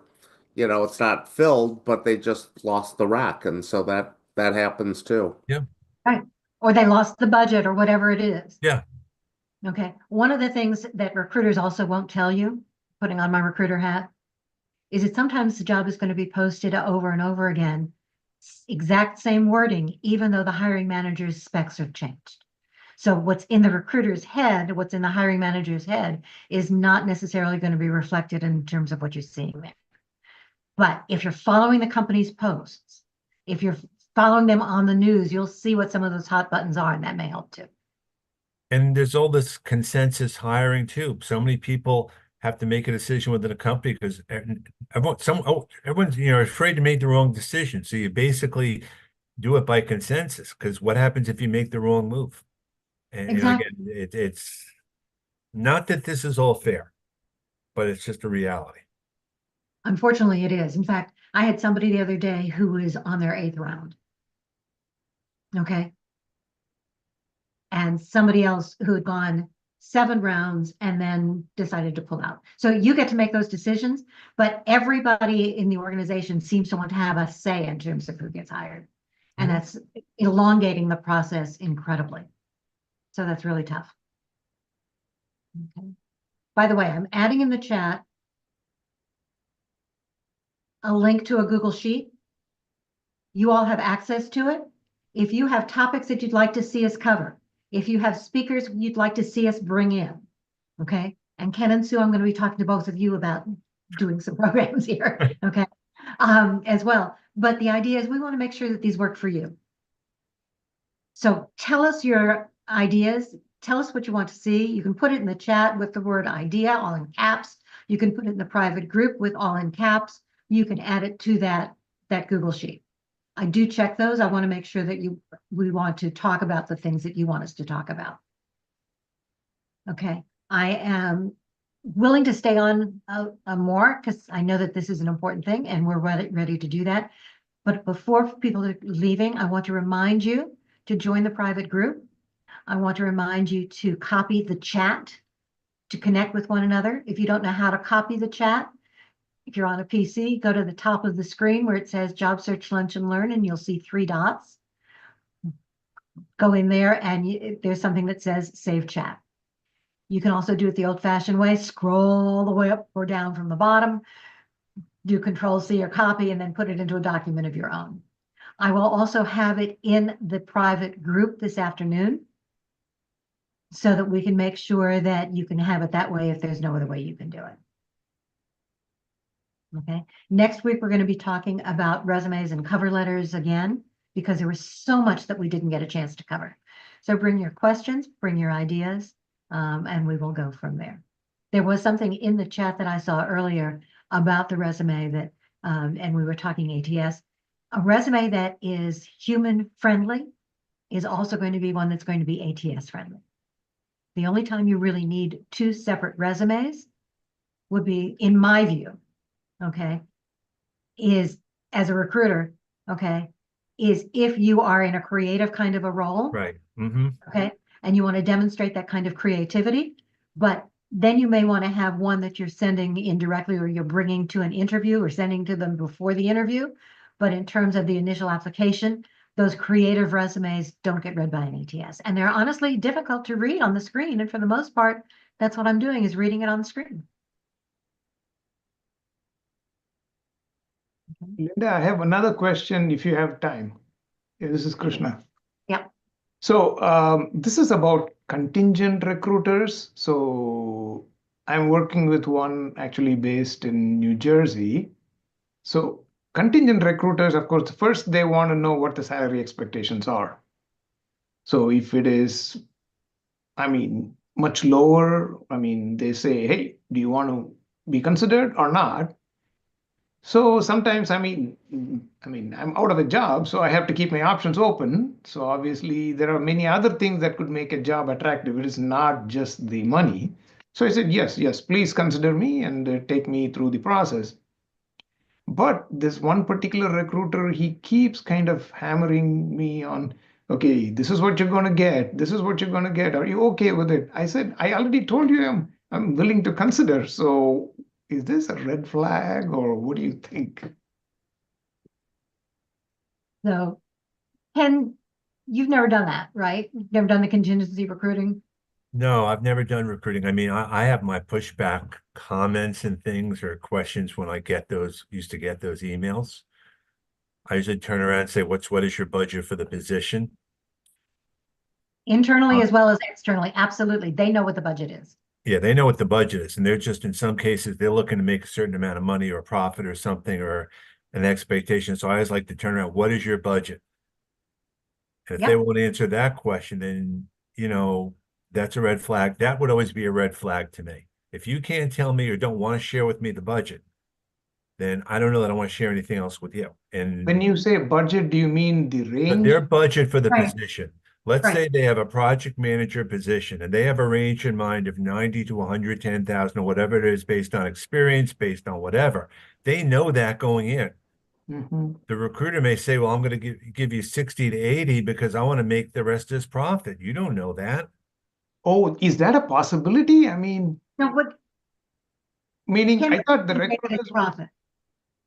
you know, it's not filled, but they just lost the rack. And so that happens too. Yeah. Right. Or they lost the budget or whatever it is. Yeah. Okay. One of the things that recruiters also won't tell you, putting on my recruiter hat, is that sometimes the job is going to be posted over and over again. Exact same wording, even though the hiring manager's specs have changed. So what's in the recruiter's head, what's in the hiring manager's head, is not necessarily going to be reflected in terms of what you're seeing there. But if you're following the company's posts, if you're following them on the news, you'll see what some of those hot buttons are, and that may help too. And there's all this consensus hiring too. So many people have to make a decision within a company because everyone's afraid to make the wrong decision. So you basically do it by consensus, because what happens if you make the wrong move? And Exactly. again, it's not that this is all fair, but it's just a reality. Unfortunately, it is. In fact, I had somebody the other day who was on their 8th round. Okay. And somebody else who had gone 7 rounds and then decided to pull out. So you get to make those decisions, but everybody in the organization seems to want to have a say in terms of who gets hired. And that's elongating the process incredibly. So that's really tough. Okay. By the way, I'm adding in the chat a link to a Google Sheet. You all have access to it. If you have topics that you'd like to see us cover, if you have speakers you'd like to see us bring in, okay? And Ken and Sue, I'm going to be talking to both of you about doing some programs here, okay? As well. But the idea is we want to make sure that these work for you. So tell us your ideas. Tell us what you want to see. You can put it in the chat with the word idea, all in caps. You can put it in the private group with all in caps. You can add it to that Google Sheet. I do check those. I want to make sure that we want to talk about the things that you want us to talk about. Okay. I am willing to stay on more because I know that this is an important thing and we're ready to do that. But before people are leaving, I want to remind you to join the private group. I want to remind you to copy the chat to connect with one another. If you don't know how to copy the chat, if you're on a PC, go to the top of the screen where it says Job Search Lunch and Learn, and you'll see 3 dots. Go in there and there's something that says Save Chat. You can also do it the old-fashioned way, scroll all the way up or down from the bottom, do Control-C or copy, and then put it into a document of your own. I will also have it in the private group this afternoon so that we can make sure that you can have it that way if there's no other way you can do it. Okay. Next week, we're going to be talking about resumes and cover letters again, because there was so much that we didn't get a chance to cover. So bring your questions, bring your ideas, and we will go from there. There was something in the chat that I saw earlier about the resume that, and we were talking ATS. A resume that is human friendly is also going to be one that's going to be ATS friendly. The only time you really need 2 separate resumes would be, in my view, okay, is as a recruiter, okay, is if you are in a creative kind of a role. Right. Okay, and you want to demonstrate that kind of creativity, but then you may want to have one that you're sending indirectly or you're bringing to an interview or sending to them before the interview. But in terms of the initial application, those creative resumes don't get read by an ATS. And they're honestly difficult to read on the screen. And for the most part, that's what I'm doing, is reading it on the screen. Linda, I have another question if you have time. Yeah, this is Krishna. Yeah. So this is about contingent recruiters. So I'm working with one actually based in New Jersey. So contingent recruiters, of course, first they want to know what the salary expectations are. So if it is, I mean, much lower, I mean, they say, hey, do you want to be considered or not? So sometimes, I mean, I'm out of a job, so I have to keep my options open. So obviously there are many other things that could make a job attractive. It is not just the money. So I said, yes, please consider me and take me through the process. But this one particular recruiter, he keeps kind of hammering me on, okay, this is what you're going to get. This is what you're going to get. Are you okay with it? I said, I already told you I'm willing to consider. So is this a red flag or what do you think? So, Ken, you've never done that, right? You've never done the contingency recruiting? No, I've never done recruiting. I mean, I have my pushback comments and things or questions when I used to get those emails. I usually turn around and say, what is your budget for the position? Internally as well as externally. Absolutely. They know what the budget is. Yeah, they know what the budget is. And they're just, in some cases, they're looking to make a certain amount of money or profit or something or an expectation. So I always like to turn around, what is your budget? And if Yep. they won't answer that question, then, that's a red flag. That would always be a red flag to me. If you can't tell me or don't want to share with me the budget, then I don't know that I want to share anything else with you. And When you say budget, do you mean the but range? their budget for the Right. position. Let's Right. say they have a project manager position and they have a range in mind of 90 to 110,000 or whatever it is based on experience, based on whatever. They know that going in. Mhm. The recruiter may say, well, I'm going to give you 60 to 80 because I want to make the rest as profit. You don't know that. Oh, is that a possibility? I mean, No, what meaning can I thought the you make it recruiters, profit?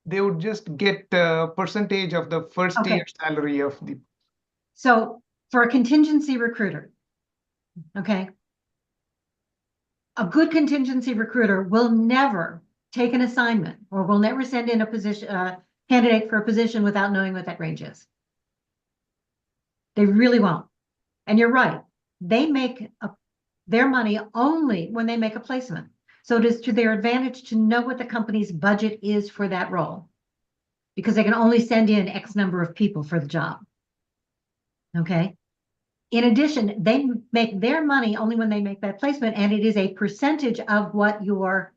they would just get a percentage of the first Okay. year salary of the. So for a contingency recruiter, okay, a good contingency recruiter will never take an assignment or will never send in a position, candidate for a position without knowing what that range is. They really won't. And you're right. They make their money only when they make a placement. So it is to their advantage to know what the company's budget is for that role, because they can only send in X number of people for the job. Okay. In addition, they make their money only when they make that placement, and it is a percentage of what your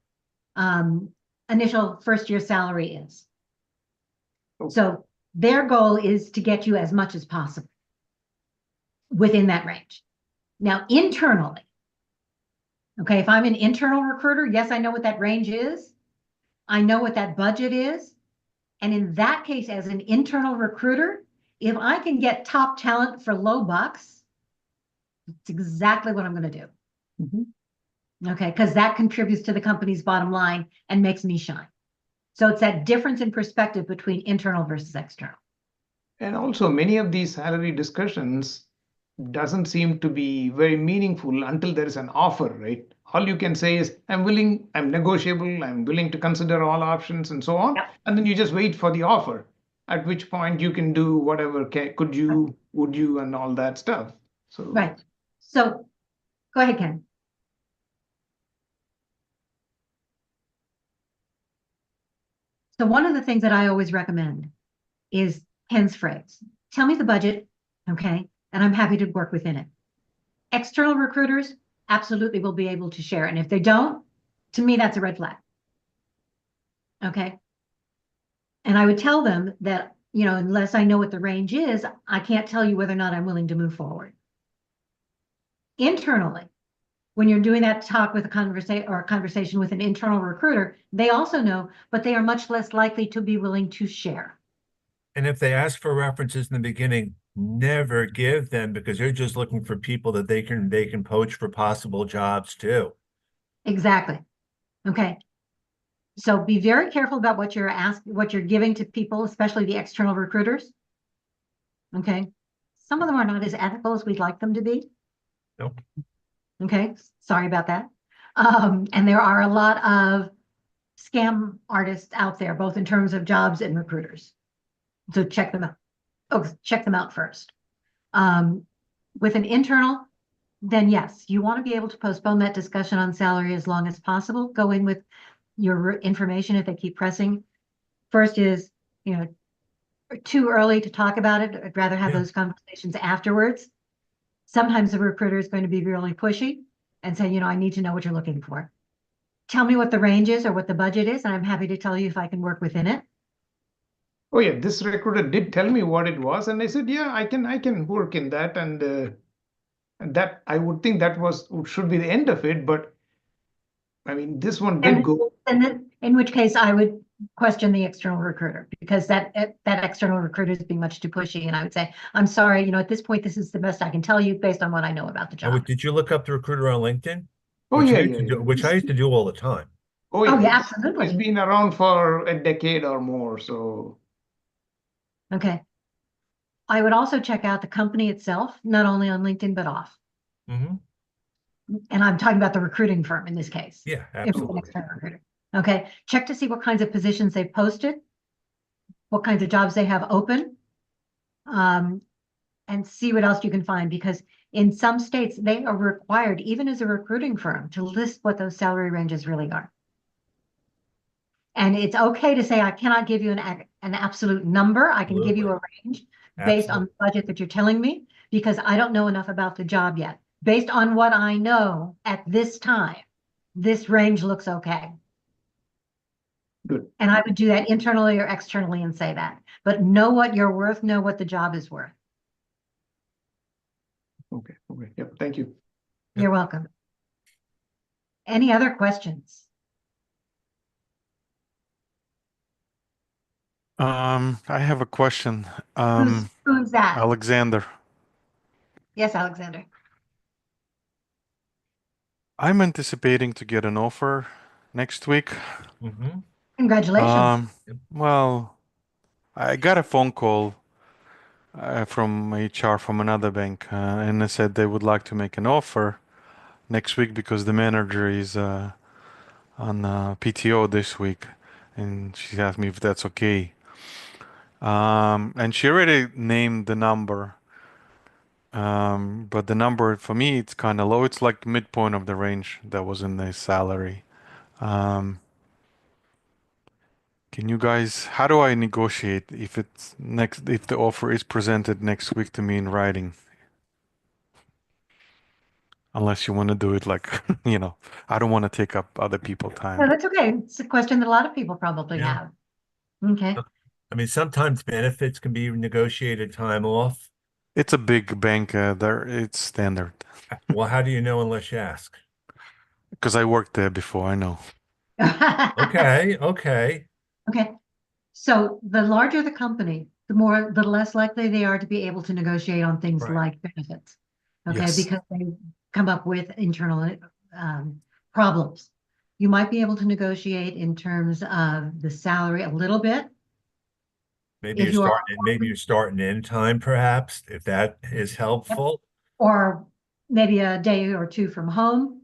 initial first year salary is. So their goal is to get you as much as possible within that range. Now, internally, okay, if I'm an internal recruiter, yes, I know what that range is. I know what that budget is. And in that case, as an internal recruiter, if I can get top talent for low bucks, it's exactly what I'm going to do. Mm-hmm. Okay, because that contributes to the company's bottom line and makes me shine. So it's that difference in perspective between internal versus external. And also many of these salary discussions doesn't seem to be very meaningful until there is an offer, right? All you can say is, I'm willing, I'm negotiable, I'm willing to consider all options and so on. Yep. And then you just wait for the offer, at which point you can do whatever, could you, would you, and all that stuff. So Right. So go ahead, Ken. So one of the things that I always recommend is Ken's phrase. Tell me the budget, okay? And I'm happy to work within it. External recruiters absolutely will be able to share. And if they don't, to me, that's a red flag. Okay. And I would tell them that, unless I know what the range is, I can't tell you whether or not I'm willing to move forward. Internally, when you're doing that talk with a conversation with an internal recruiter, they also know, but they are much less likely to be willing to share. And if they ask for references in the beginning, never give them, because they're just looking for people that they can poach for possible jobs too. Exactly. Okay. So be very careful about what you're giving to people, especially the external recruiters. Okay. Some of them are not as ethical as we'd like them to be. Nope. Okay. Sorry about that. And there are a lot of scam artists out there, both in terms of jobs and recruiters. So check them out. Oh, check them out first. With an internal, then yes, you want to be able to postpone that discussion on salary as long as possible. Go in with your information if they keep pressing. First is, too early to talk about it. I'd rather have those conversations afterwards. Sometimes the recruiter is going to be really pushy and say, I need to know what you're looking for. Tell me what the range is or what the budget is, and I'm happy to tell you if I can work within it. oh yeah, this recruiter did tell me what it was, and I said, yeah, I can work in that, and that I would think that should be the end of it, but I mean, this one did go. And then, in which case I would question the external recruiter, because that external recruiter is being much too pushy, and I would say, I'm sorry, at this point, this is the best I can tell you based on what I know about the job. Did you look up the recruiter on LinkedIn? Oh Which yeah, I used to do, which I used to do all the time. Oh Oh, yeah, yeah, absolutely. It's been around for a decade or more, so. Okay. I would also check out the company itself, not only on LinkedIn, but off. Mm-hmm. And I'm talking about the recruiting firm in this case. Yeah, If it's an absolutely. external recruiter. Okay. Check to see what kinds of positions they've posted, what kinds of jobs they have open, and see what else you can find, because in some states, they are required, even as a recruiting firm, to list what those salary ranges really are. And it's okay to say, I cannot give you an absolute number. I can give you a range based on the budget that you're telling me. because I don't know enough about the job yet. Based on what I know at this time, this range looks okay. Good. And I would do that internally or externally and say that. But know what you're worth, know what the job is worth. Okay. Yep. Thank you. You're welcome. Any other questions? I have a question. Who's that? Alexander, Yes, Alexander. I'm anticipating to get an offer next week. Congratulations. Well, I got a phone call from HR from another bank, and they said they would like to make an offer next week because the manager is on PTO this week, and she asked me if that's okay. And she already named the number, but the number for me it's kind of low. It's like midpoint of the range that was in the salary. Can you guys, how do I negotiate if the offer is presented next week to me in writing? Unless you want to do it like, I don't want to take up other people's No, time. that's okay. It's a question that a lot of people probably Yeah. have. Okay. I mean, sometimes benefits can be negotiated time off. It's a big bank, it's standard. Well, how do you know unless you ask? Because I worked there before, I know. Okay. Okay. So the larger the company, the less likely they are to be able to negotiate on things Right. like benefits. Okay, Yes. because they come up with internal problems. You might be able to negotiate in terms of the salary a little bit. Maybe If you're you are- starting, maybe you're starting in time, perhaps, if that is helpful. Or maybe a day or two from home.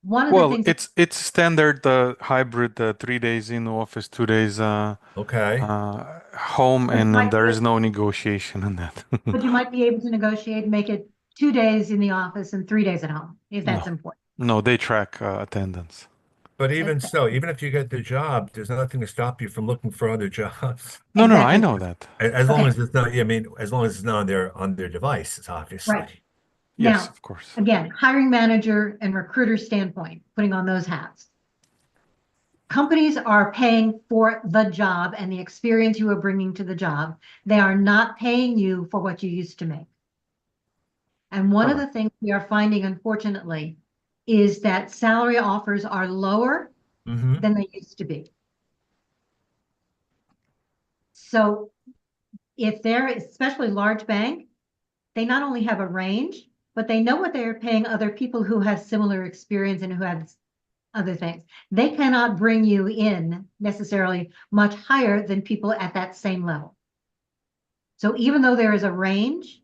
One of the Well, things it's standard hybrid, 3 days in office, 2 days Okay. home, But it and might there be- is no negotiation in that. but you might be able to negotiate, make it 2 days in the office and 3 days at home, if that's No. important. No, they track attendance. But even so, even if you get the job, there's nothing to stop you from looking for other jobs. No, I Exactly. know that. As long Okay. as it's not, I mean, as long as it's not on their devices, obviously. Right. Yes, Now, of course. again, hiring manager and recruiter standpoint, putting on those hats. Companies are paying for the job and the experience you are bringing to the job. They are not paying you for what you used to make. And one of the things we are finding, unfortunately, is that salary offers are lower Mm-hmm. than they used to be. So if they're especially large bank, they not only have a range, but they know what they're paying other people who have similar experience and who have other things. They cannot bring you in necessarily much higher than people at that same level. So even though there is a range,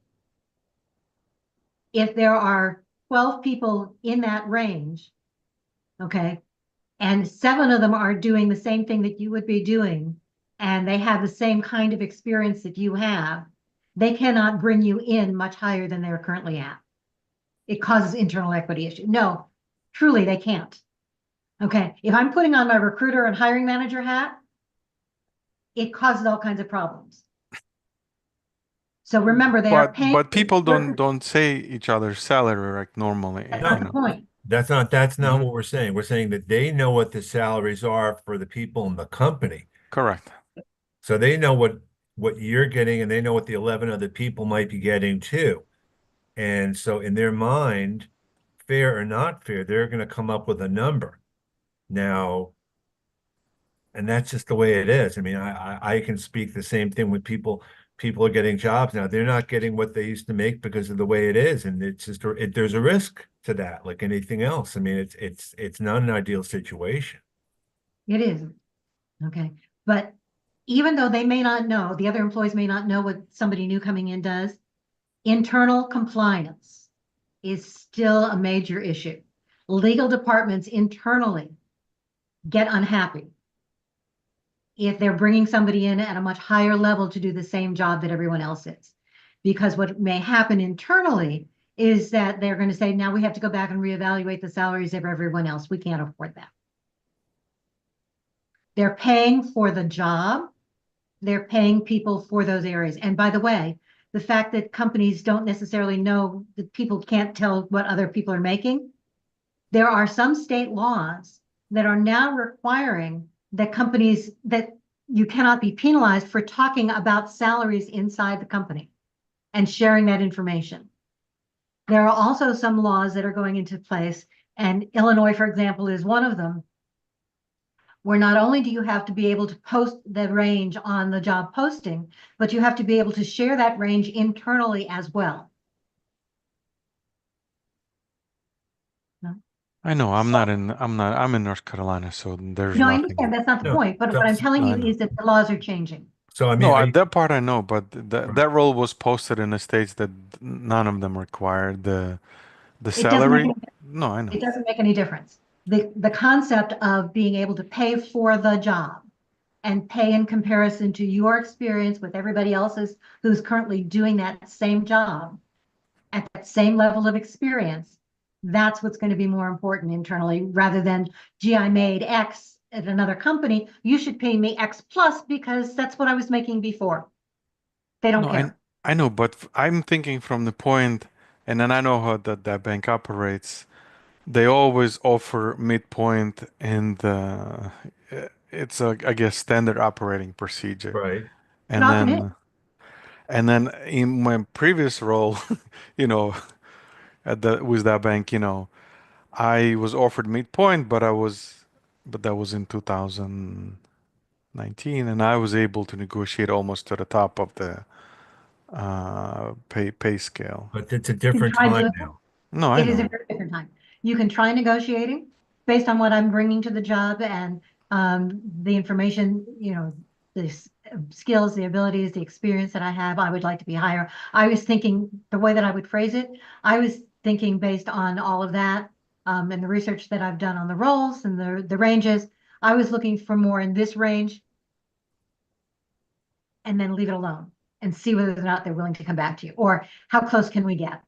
if there are 12 people in that range, okay, and 7 of them are doing the same thing that you would be doing, and they have the same kind of experience that you have, they cannot bring you in much higher than they're currently at. It causes internal equity issue. No, truly they can't. Okay, if I'm putting on my recruiter and hiring manager hat, it causes all kinds of problems. So remember, they are paying. But people don't say each other's salary like normally. That's not the point. That's not what we're saying. We're saying that they know what the salaries are for the people in the company. Correct. So they know what you're getting, and they know what the 11 other people might be getting too. And so in their mind, fair or not fair, they're going to come up with a number. Now, and that's just the way it is. I mean, I can speak the same thing when people are getting jobs now. They're not getting what they used to make because of the way it is, and it's just there's a risk to that, like anything else. I mean, it's not an ideal situation. It isn't. Okay, but even though they may not know, the other employees may not know what somebody new coming in does, internal compliance is still a major issue. Legal departments internally get unhappy if they're bringing somebody in at a much higher level to do the same job that everyone else is. Because what may happen internally is that they're going to say, now we have to go back and reevaluate the salaries of everyone else. We can't afford that. They're paying for the job. They're paying people for those areas. And by the way, the fact that companies don't necessarily know that people can't tell what other people are making. There are some state laws that are now requiring that companies that you cannot be penalized for talking about salaries inside the company and sharing that information. There are also some laws that are going into place, and Illinois, for example, is one of them, where not only do you have to be able to post the range on the job posting, but you have to be able to share that range internally as well. I know I'm in North Carolina, so there's No, I nothing. understand that's not the No, point, but what I'm telling No, I you know. is that the laws are changing. So I mean, No, are you- that part I know, but that role was posted in the states that none of them required the It doesn't make salary. any, No, I know. it doesn't make any difference. The concept of being able to pay for the job and pay in comparison to your experience with everybody else's who's currently doing that same job at that same level of experience, that's what's going to be more important internally rather than, gee, I made X at another company. You should pay me X plus because that's what I was making before. They don't No, care. I know, but I'm thinking from the point, and then I know how that bank operates. They always offer midpoint, and it's a, I guess, standard operating procedure. right? It often is. And then in my previous role, you know, with that bank, I was offered midpoint, but that was in 2019, and I was able to negotiate almost to the top of the pay scale. But it's a You can different try time to- now. No, I It is a know. very different time. You can try negotiating based on what I'm bringing to the job and the information, the skills, the abilities, the experience that I have. I would like to be higher. I was thinking the way that I would phrase it, I was thinking based on all of that and the research that I've done on the roles and the ranges. I was looking for more in this range and then leave it alone and see whether or not they're willing to come back to you or how close can we get.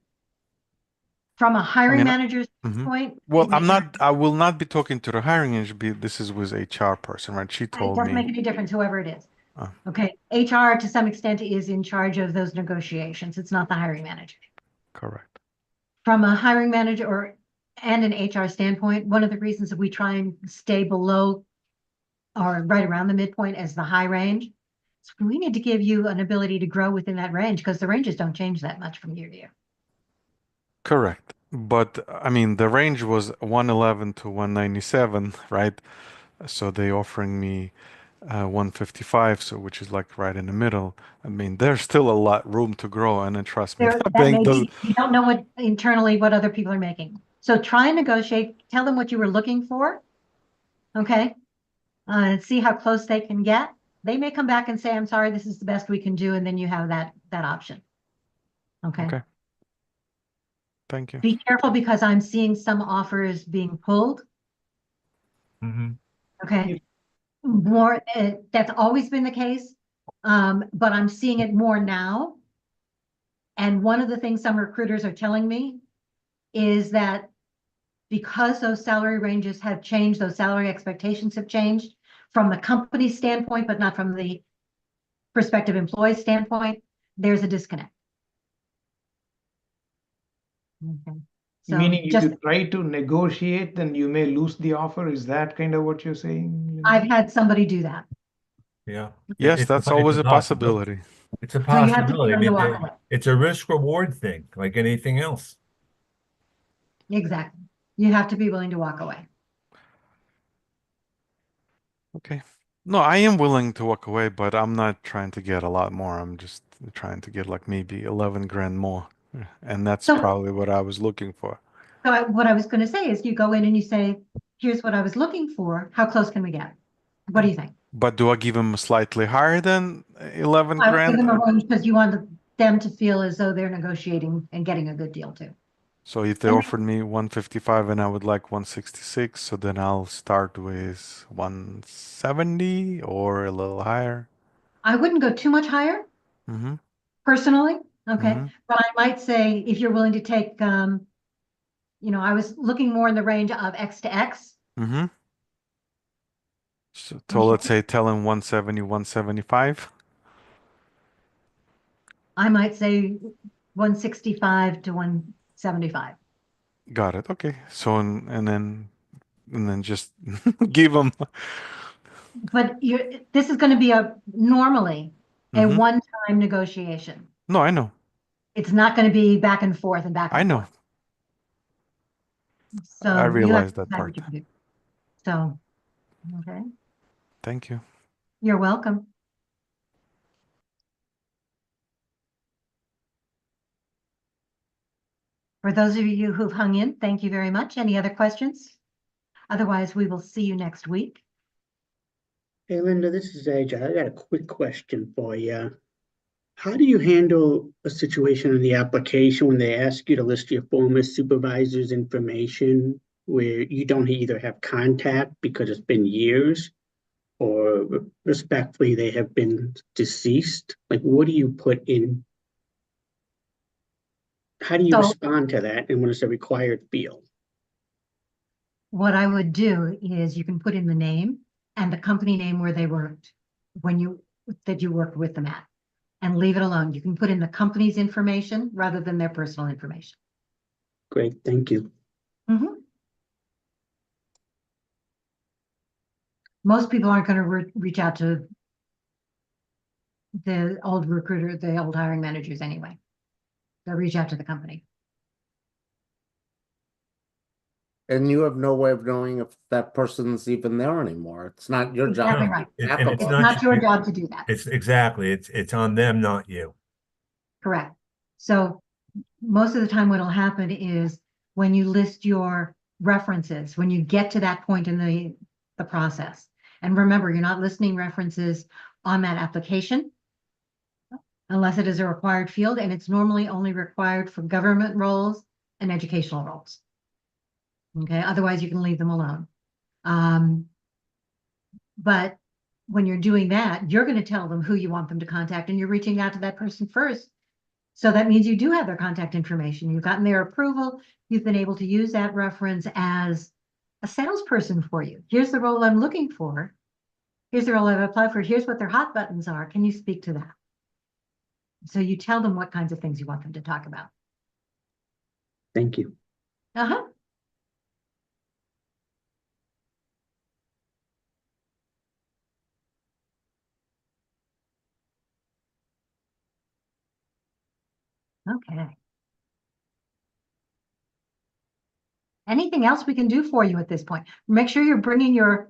From a hiring mean, manager's Mhm. point, Well, it I will not be talking to the hiring manager. This is with HR person, right? She told doesn't make me. any difference, whoever it is. Oh. Okay, HR to some extent is in charge of those negotiations. It's not the hiring manager. Correct. From a hiring manager and an HR standpoint, one of the reasons that we try and stay below or right around the midpoint as the high range, so we need to give you an ability to grow within that range because the ranges don't change that much from year to year. Correct. But I mean, the range was 111 to 197, right? So they offering me 155, so which is like right in the middle. I mean, there's still a lot room to grow, and then trust me, There, the that may bank does. be, you don't know what internally what other people are making. So try and negotiate, tell them what you were looking for. Okay. And see how close they can get. They may come back and say, I'm sorry, this is the best we can do. And then you have that option. Okay. Okay. Thank you. Be careful because I'm seeing some offers being pulled. Mm-hmm. Okay. More, that's always been the case. But I'm seeing it more now. And one of the things some recruiters are telling me is that because those salary ranges have changed, those salary expectations have changed from the company standpoint, but not from the prospective employee standpoint, there's a disconnect. Okay. So Meaning if just, you try to negotiate, then you may lose the offer. Is that kind of what you're saying? I've had somebody do that. Yeah. Yes, It's that's it's always a possibility. possibility. It's a So you have to possibility. I be able to mean, walk away. it's a risk reward thing, like anything else. Exactly. You have to be willing to walk away. Okay. No, I am willing to walk away, but I'm not trying to get a lot more. I'm just trying to get like maybe 11 grand more. And that's So- probably what I was looking for. So what I was going to say is you go in and you say, here's what I was looking for. How close can we get? What do you think? But do I give them slightly higher than 11 I would give them a grand? range because you want them to feel as though they're negotiating and getting a good deal too. So if they offered me 155 and I would like 166, so then I'll start with 170 or a little higher. I wouldn't go too much higher Mm-hmm. personally. Okay. Mhm. But I might say if you're willing to take, I was looking more in the range of X to X. Mm-hmm. So let's say tell him 170, 175. I might say 165 to 175. Got it. Okay. So and then just give them. But this is going to be normally a Mhm. one-time negotiation. No, I know. It's not going to be back and forth and back I and know. forth. I So you have realize to that decide what part. you can do. So, okay, Thank you. you're welcome. For those of you who've hung in, thank you very much. Any other questions? Otherwise, we will see you next week. Hey Linda, this is AJ. I got a quick question for you. How do you handle a situation in the application when they ask you to list your former supervisor's information where you don't either have contact because it's been years or respectfully they have been deceased? Like, what do you put in? How do you So respond to that and when it's a required field? what I would do is you can put in the name and the company name where they worked that you worked with them at, and leave it alone. You can put in the company's information rather than their personal information. Great, thank you. Mhm. Most people aren't going to reach out to the old recruiter, the old hiring managers anyway. They'll reach out to the company. And you have no way of knowing if that person's even there anymore. It's not your job. Exactly No, right. and Back it's It's up. not your job to do that. It's exactly, it's on them, not you. Correct. So most of the time what'll happen is when you list your references, when you get to that point in the process, and remember, you're not listing references on that application unless it is a required field, and it's normally only required for government roles and educational roles. Okay, otherwise you can leave them alone. But when you're doing that, you're going to tell them who you want them to contact, and you're reaching out to that person first. So that means you do have their contact information. You've gotten their approval. You've been able to use that reference as a salesperson for you. Here's the role I'm looking for. Here's the role I've applied for. Here's what their hot buttons are. Can you speak to that? So you tell them what kinds of things you want them to talk about. Thank you. Uh-huh. Okay. Anything else we can do for you at this point? Make sure you're bringing your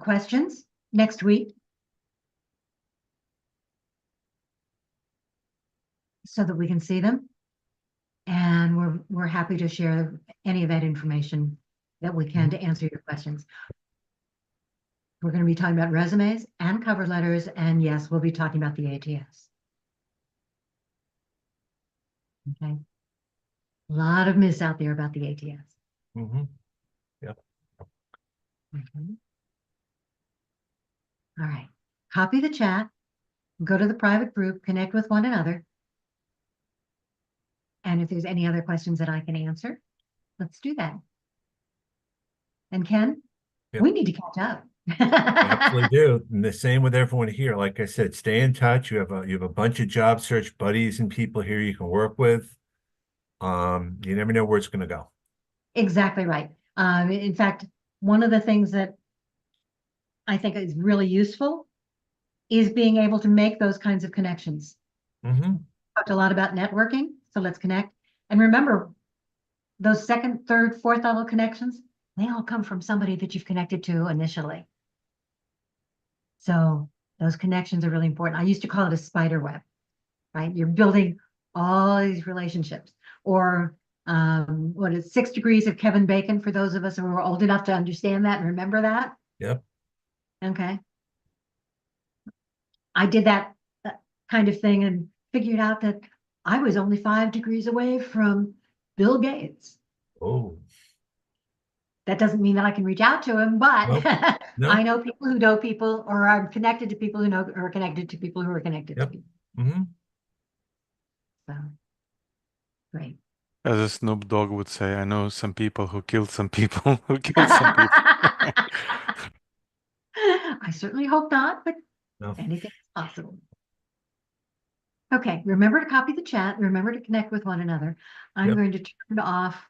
questions next week so that we can see them. And we're happy to share any of that information that we can to answer your questions. We're going to be talking about resumes and cover letters, and yes, we'll be talking about the ATS. Okay. A lot of myths out there about the ATS. Mm-hmm. Yep. Okay. All right. Copy the chat, go to the private group, connect with one another. And if there's any other questions that I can answer, let's do that. And Ken, Yep. we need to catch up. Absolutely do. And the same with everyone here. Like I said, stay in touch. You have a bunch of job search buddies and people here you can work with. You never know where it's going to go. Exactly right. In fact, one of the things that I think is really useful is being able to make those kinds of connections. Mm-hmm. Talked a lot about networking, so let's connect. And remember, those second, third, fourth level connections, they all come from somebody that you've connected to initially. So those connections are really important. I used to call it a spider web, right? You're building all these relationships. Or what is 6 Degrees of Kevin Bacon for those of us who are old enough to understand that and remember that? Yep. Okay. I did that kind of thing and figured out that I was only 5 degrees away from Bill Gates. Oh. That doesn't mean that I can reach out to him, but Nope. No. I know people who know people, or I'm connected to people who know, or connected to people who are connected to people. Mm-hmm. So, great. As a Snoop Dogg would say, I know some people who killed some people who killed some people. I certainly hope not, but No. Anything is possible. Okay, remember to copy the chat. Remember to connect with one another. I'm Yep. going to turn off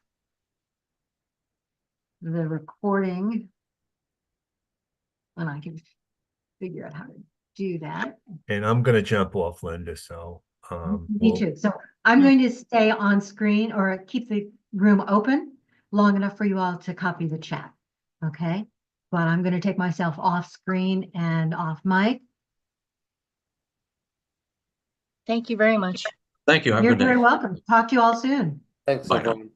the recording when I can figure out how to do that. And I'm gonna jump off, Linda, so Me we'll too. So I'm going to stay on screen or keep the room open long enough for you all to copy the chat. Okay, but I'm going to take myself off screen and off mic. Thank you very much. Thank you. Have a You're good day. very welcome. Talk to you all soon. Thanks, Bye now. everyone.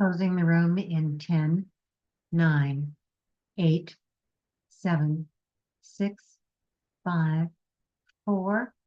Closing the room in 10, 9, 8, 7, 6, 5, 4,